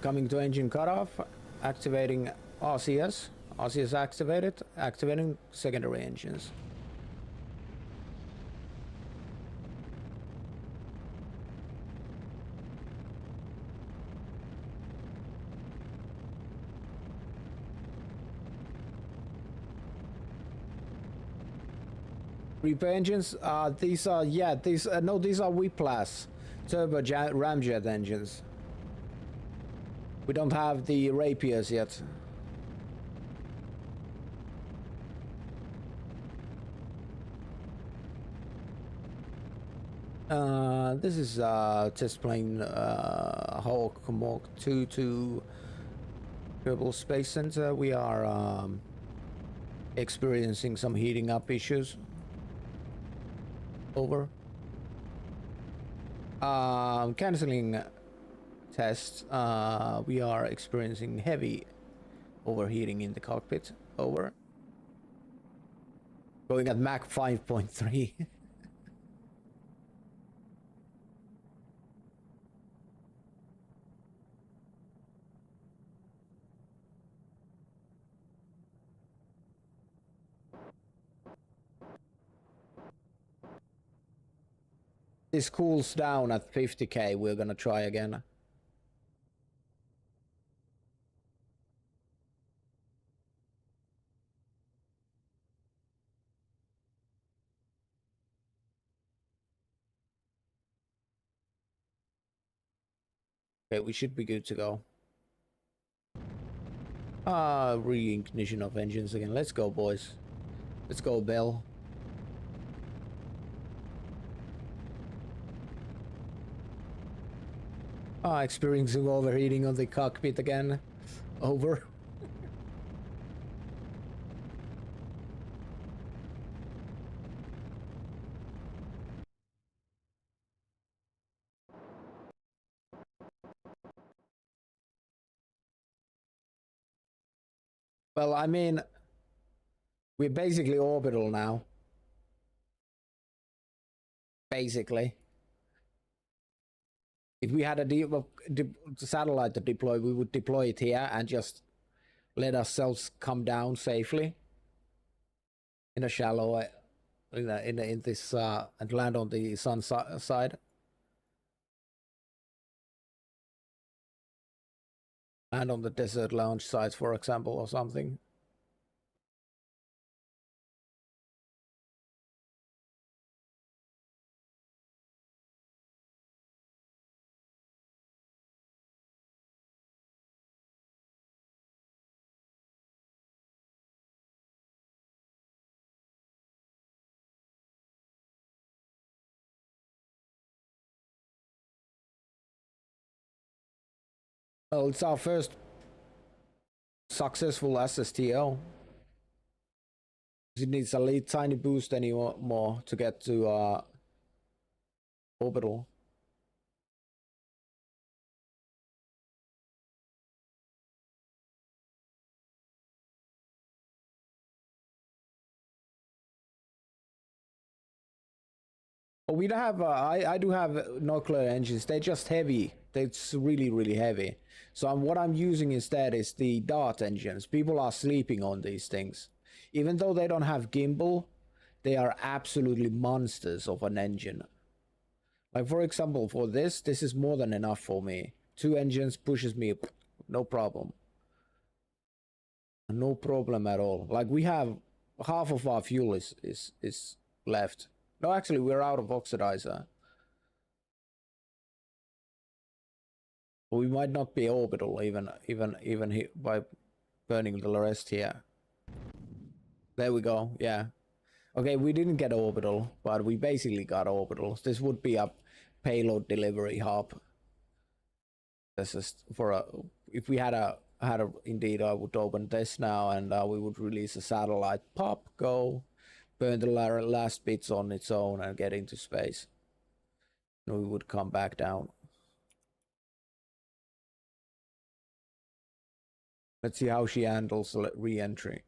Coming to engine cutoff, activating RCS. RCS activated, activating secondary engines. Reaper engines, these are, yeah, these, no, these are Whiplash turbo ramjet engines. We don't have the Rapiers yet. This is test plane Hawk Mark 2 to Kerbal Space Center. We are experiencing some heating up issues. Over. Canceling tests. We are experiencing heavy overheating in the cockpit. Over. Going at Mach 5.3. This cools down at 50k. We're gonna try again. Okay, we should be good to go. Re-ignition of engines again. Let's go, boys. Let's go, Bell. Experiencing overheating of the cockpit again. Over. Well, I mean, we're basically orbital now. Basically. If we had a satellite to deploy, we would deploy it here and just let ourselves come down safely in a shallow, in this, and land on the sun side. Land on the desert lounge side, for example, or something. Well, it's our first successful SSTO. It needs a tiny boost anymore to get to orbital. But we don't have. I do have nuclear engines. They're just heavy. It's really, really heavy. So what I'm using instead is the Dart engines. People are sleeping on these things. Even though they don't have gimbal, they are absolutely monsters of an engine. Like, for example, for this is more than enough for me. 2 engines pushes me, no problem. No problem at all. Like, we have half of our fuel is left. No, actually, we're out of oxidizer. We might not be orbital even here by burning the rest here. There we go. Yeah. Okay, we didn't get orbital, but we basically got orbital. This would be a payload delivery hub. This is for a. If we had a indeed, I would open this now, and we would release a satellite. Pop, go, burn the last bits on its own, and get into space. And we would come back down. Let's see how she handles re-entry.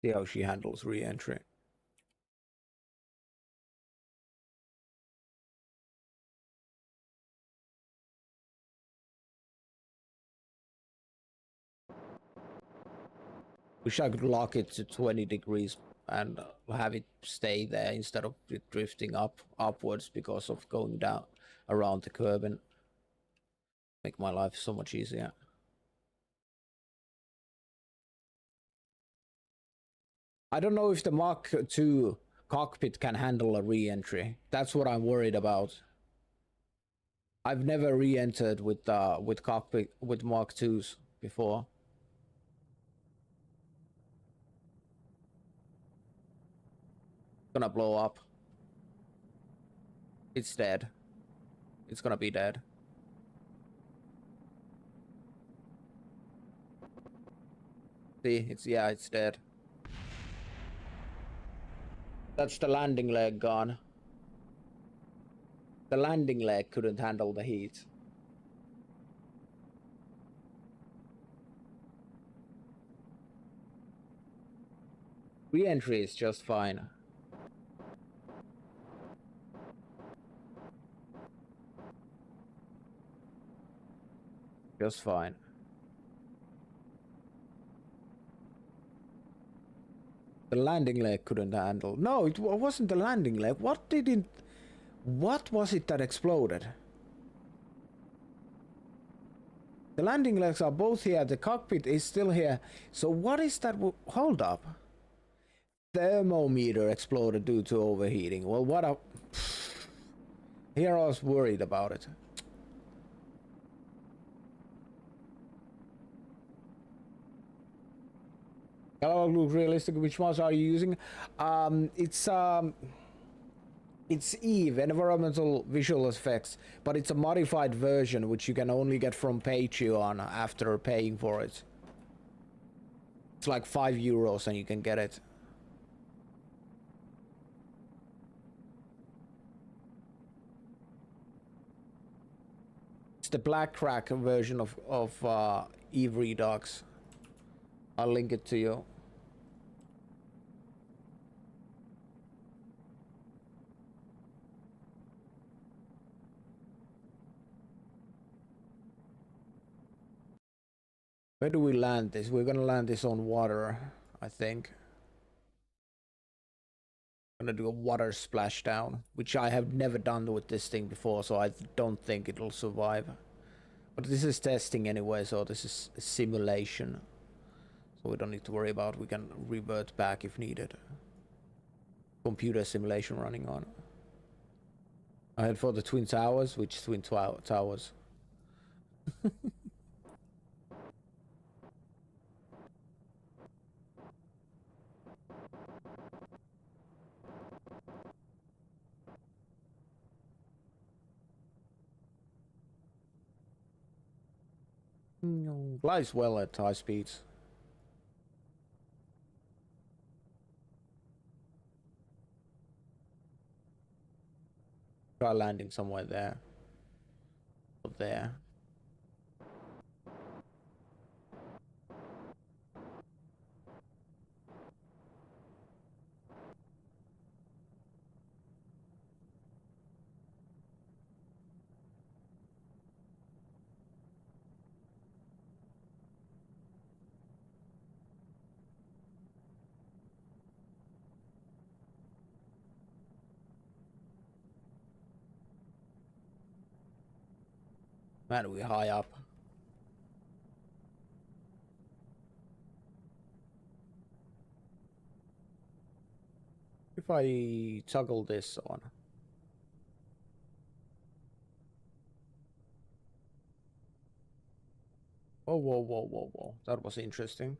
See how she handles re-entry. Wish I could lock it to 20 degrees and have it stay there instead of it drifting upwards because of going down around the curve, and make my life so much easier. I don't know if the Mark II cockpit can handle a re-entry. That's what I'm worried about. I've never re-entered with cockpit with Mark IIs before. Gonna blow up. It's dead. It's gonna be dead. See, it's dead. That's the landing leg gone. The landing leg couldn't handle the heat. Re-entry is just fine. Just fine. The landing leg couldn't handle. No, it wasn't the landing leg. What was it that exploded? The landing legs are both here. The cockpit is still here. So what is that? Hold up. Thermometer exploded due to overheating. Well, what a... Here I was worried about it. Hello, look realistic. Which ones are you using? It's Eve, Environmental Visual Effects, but it's a modified version which you can only get from Patreon after paying for it. It's like €5 and you can get it. It's the Black Crack version of Eve Redux. I'll link it to you. Where do we land this? We're gonna land this on water, I think. I'm gonna do a water splashdown, which I have never done with this thing before, so I don't think it'll survive. But this is testing anyway, so this is a simulation. So we don't need to worry about it. We can revert back if needed. Computer simulation running on. I head for the Twin Towers. Which Twin Towers? Flies well at high speeds. Try landing somewhere there. Or there. Man, we're high up. If I toggle this on. Whoa, whoa, whoa, whoa, whoa. That was interesting.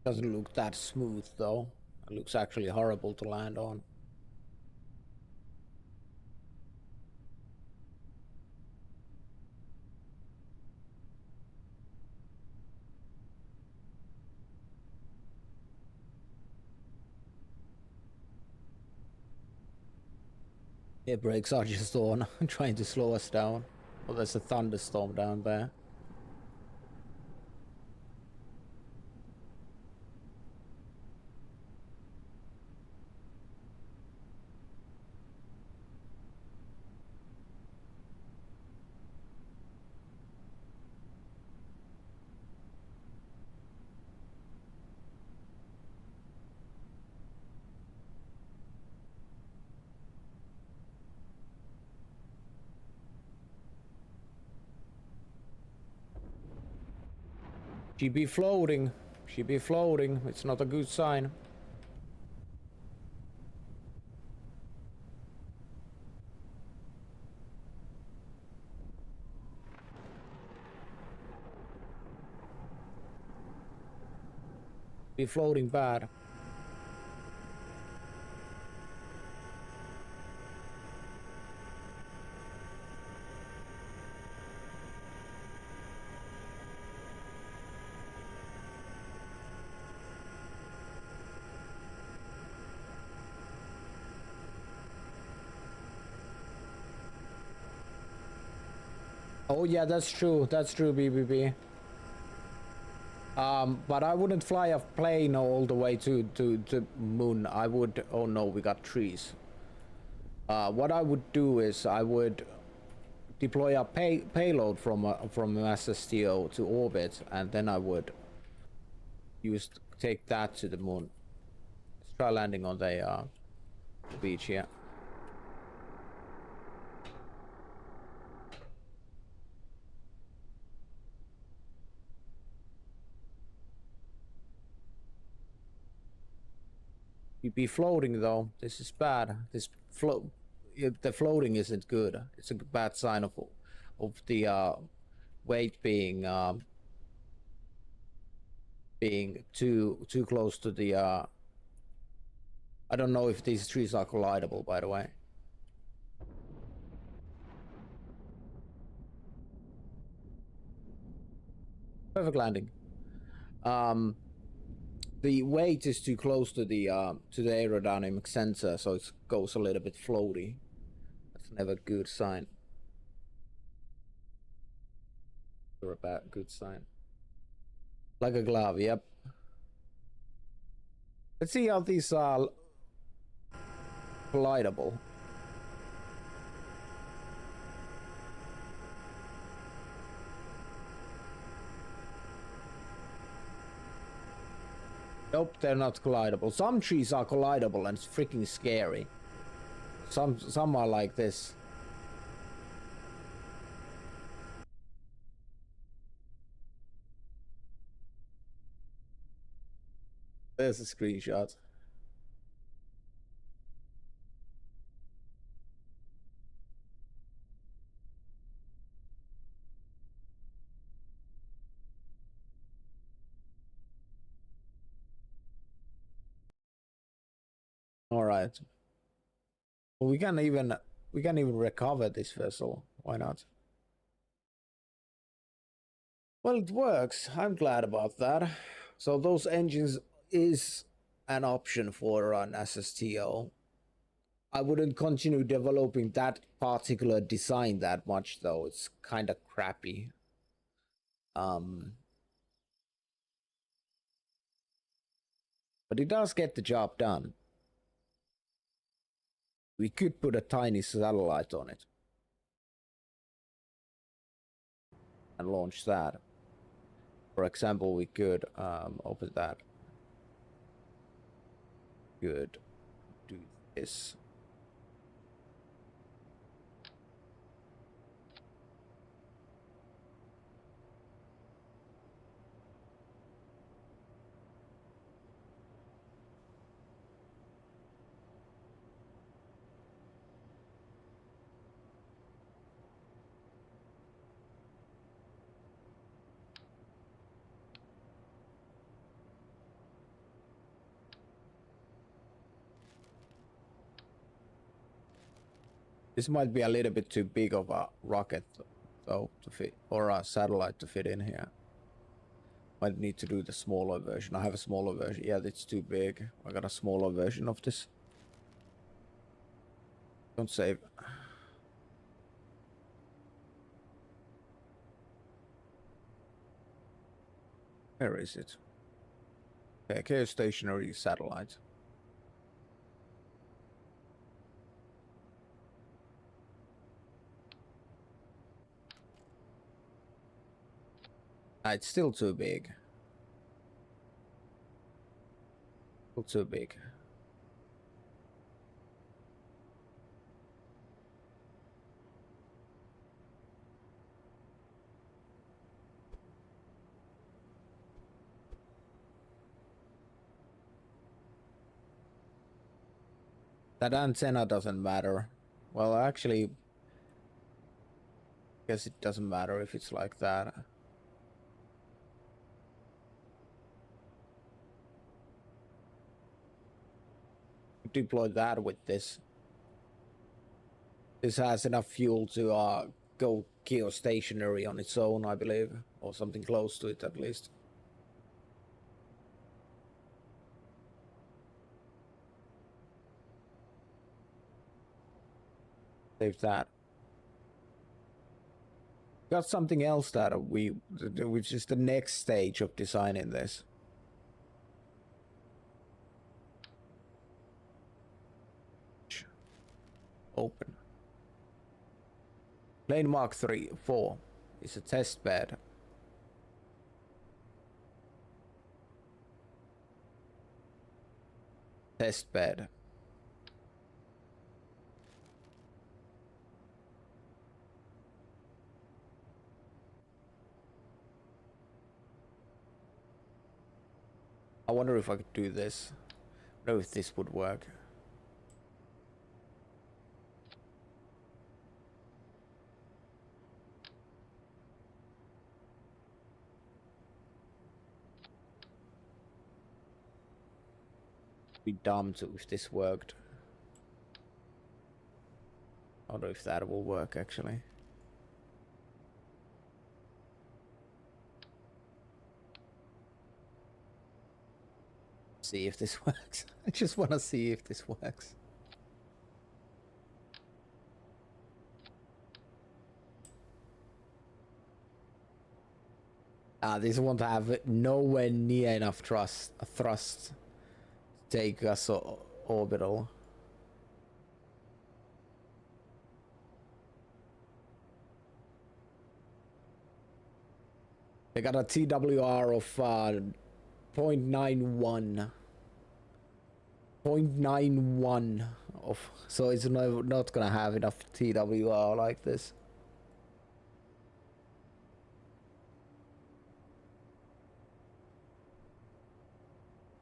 Doesn't look that smooth though. It looks actually horrible to land on. Yeah, brakes are just on, trying to slow us down. Oh, there's a thunderstorm down there. She be floating. She be floating. It's not a good sign. Be floating bad. Oh yeah, that's true, BBB. But I wouldn't fly a plane all the way to the moon. I would. Oh no, we got trees. What I would do is I would deploy a payload from SSTO to orbit, and then I would take that to the moon. Let's try landing on the beach here. You'd be floating though. This is bad. The floating isn't good. It's a bad sign of the weight being too close to the. I don't know if these trees are collidable, by the way. Perfect landing. The weight is too close to the aerodynamic sensor, so it goes a little bit floaty. That's never a good sign. Or a bad good sign. Like a glove, yep. Let's see how these are collidable. Nope, they're not collidable. Some trees are collidable and it's freaking scary. Some are like this. There's a screenshot. All right. Well, we can even recover this vessel. Why not? Well, it works. I'm glad about that. So those engines is an option for an SSTO. I wouldn't continue developing that particular design that much though. It's kind of crappy. But it does get the job done. We could put a tiny satellite on it and launch that. For example, we could open that. Could do this. This might be a little bit too big of a rocket, though, to fit, or a satellite to fit in here. Might need to do the smaller version. I have a smaller version. Yeah, it's too big. I got a smaller version of this. Don't save. Where is it? Okay, geostationary satellite. It's still too big. Still too big. That antenna doesn't matter. Well, actually, I guess it doesn't matter if it's like that. Deploy that with this. This has enough fuel to go geostationary on its own, I believe, or something close to it at least. Save that. Got something else that which is the next stage of designing this. Open. Plane Mark 4 is a test bed. Test bed. I wonder if I could do this. I wonder if this would work. Be dumb too if this worked. I don't know if that will work actually. See if this works. I just want to see if this works. This won't have nowhere near enough thrust to take us orbital. They got a TWR of 0.91. 0.91 of, so it's not gonna have enough TWR like this.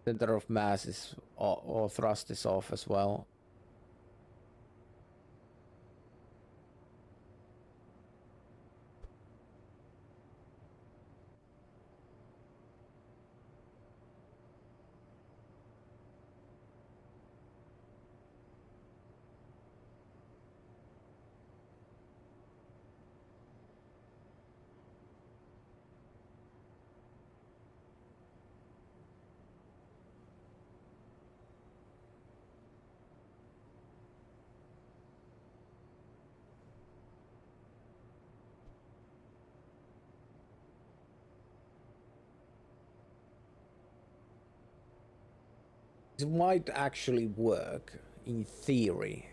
Center of mass is or thrust is off as well. It might actually work in theory.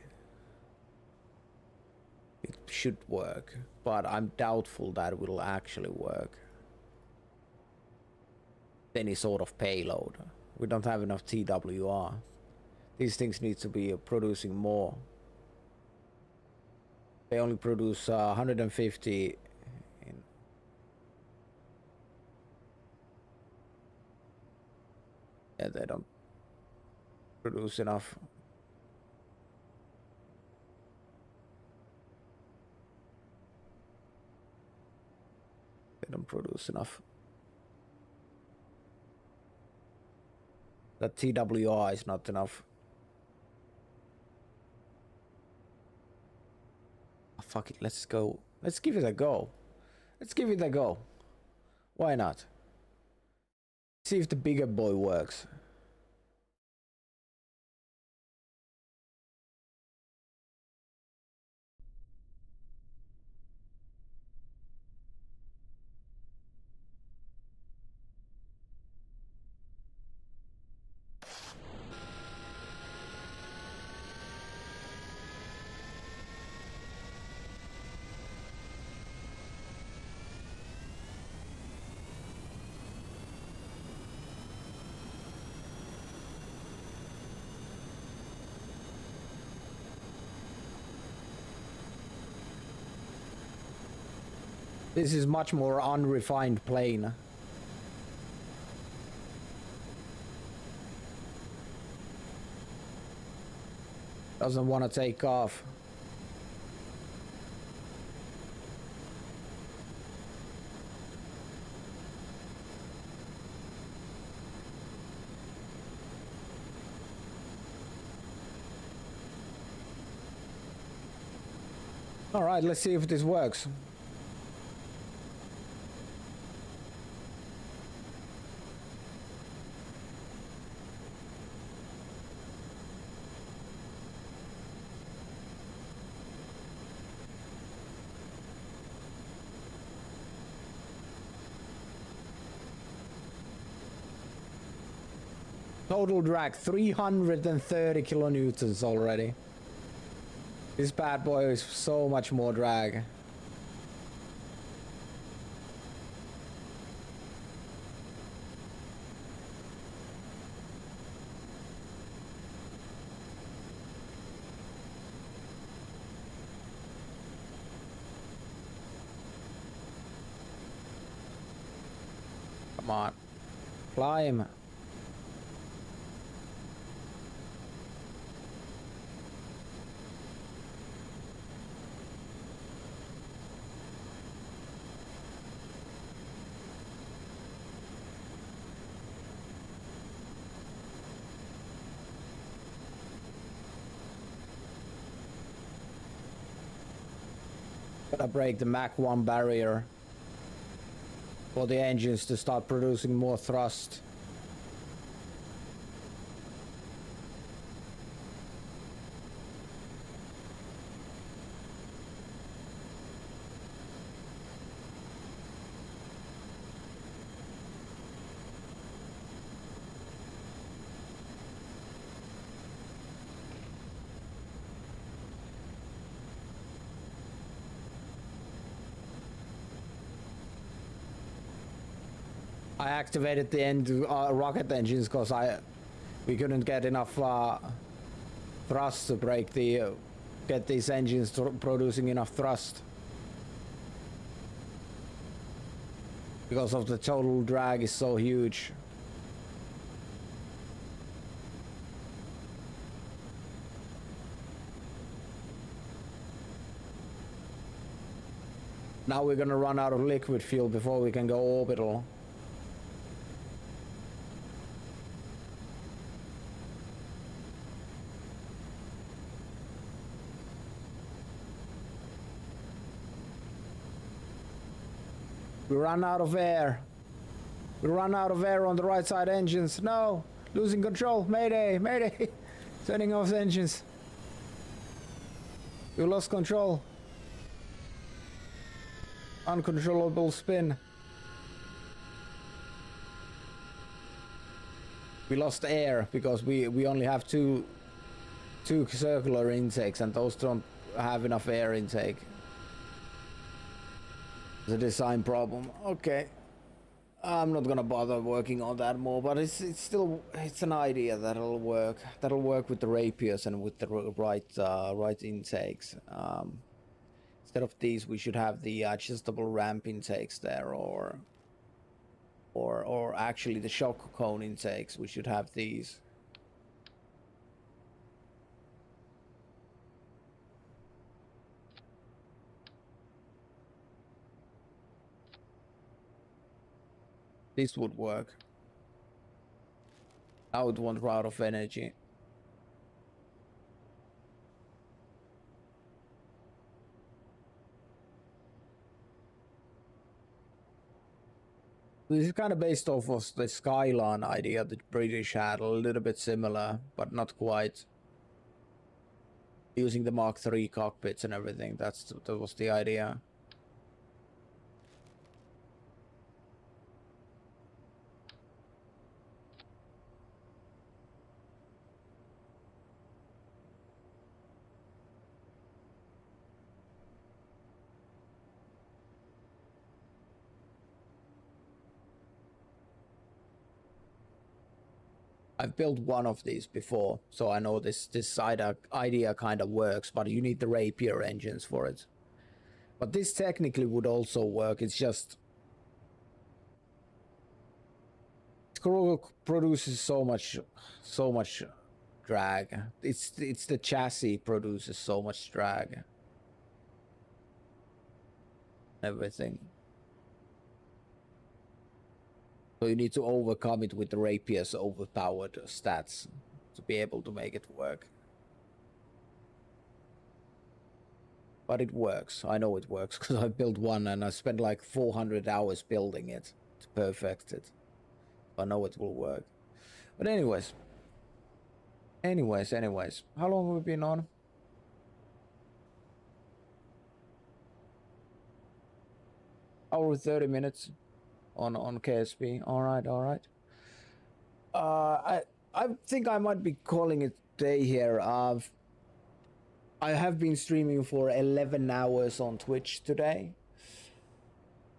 It should work, but I'm doubtful that it will actually work. Any sort of payload. We don't have enough TWR. These things need to be producing more. They only produce 150 in. Yeah, they don't produce enough. They don't produce enough. That TWR is not enough. Oh, fuck it, let's go. Let's give it a go. Let's give it a go. Why not? See if the bigger boy works. This is much more unrefined plane. Doesn't want to take off. All right, let's see if this works. Total drag 330 kilonewtons already. This bad boy is so much more drag. Come on. Climb. Gotta break the Mach 1 barrier for the engines to start producing more thrust. I activated the rocket engines because we couldn't get enough thrust to break the get these engines producing enough thrust because of the total drag is so huge. Now we're gonna run out of liquid fuel before we can go orbital. We run out of air. We run out of air on the right side engines. No! Losing control. Mayday! Mayday! Turning off the engines. We lost control. Uncontrollable spin. We lost air because we only have two circular intakes and those don't have enough air intake. It's a design problem. Okay, I'm not gonna bother working on that more, but it's still an idea that'll work. That'll work with the rapiers and with the right intakes. Instead of these, we should have the adjustable ramp intakes there, or actually the shock cone intakes. We should have these. This would work. I would want out of energy. This is kind of based off of the Skyline idea the British had, a little bit similar, but not quite. Using the Mark III cockpits and everything, that was the idea. I've built one of these before, so I know this idea kind of works, but you need the Rapier engines for it. But this technically would also work, it's just... It produces so much drag. It's the chassis produces so much drag. Everything. So you need to overcome it with the Rapier's overpowered stats to be able to make it work. But it works. I know it works because I built one and I spent like 400 hours building it to perfect it. I know it will work. But anyways. How long have we been on? Hour 30 minutes. On KSP. All right. I think I might be calling it day here. I have been streaming for 11 hours on Twitch today.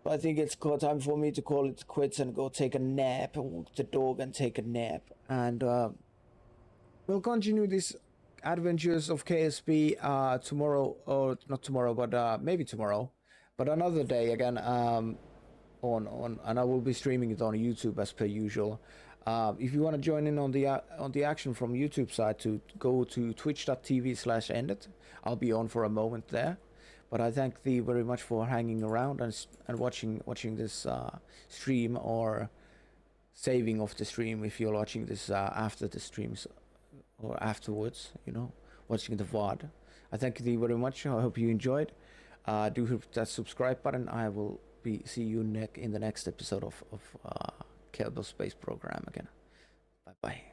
I think it's time for me to call it quits and go take a nap, walk the dog and take a nap. And we'll continue this adventures of KSP tomorrow, or not tomorrow, but maybe tomorrow, but another day again. And I will be streaming it on YouTube as per usual. If you want to join in on the action from YouTube side, to go to twitch.tv/endit. I'll be on for a moment there. But I thank thee very much for hanging around and watching this stream, or saving of the stream if you're watching this after the streams or afterwards, you know, watching the VOD. I thank thee very much. I hope you enjoyed. Do hit that subscribe button. I will see you in the next episode of Kerbal Space Program again. Bye bye.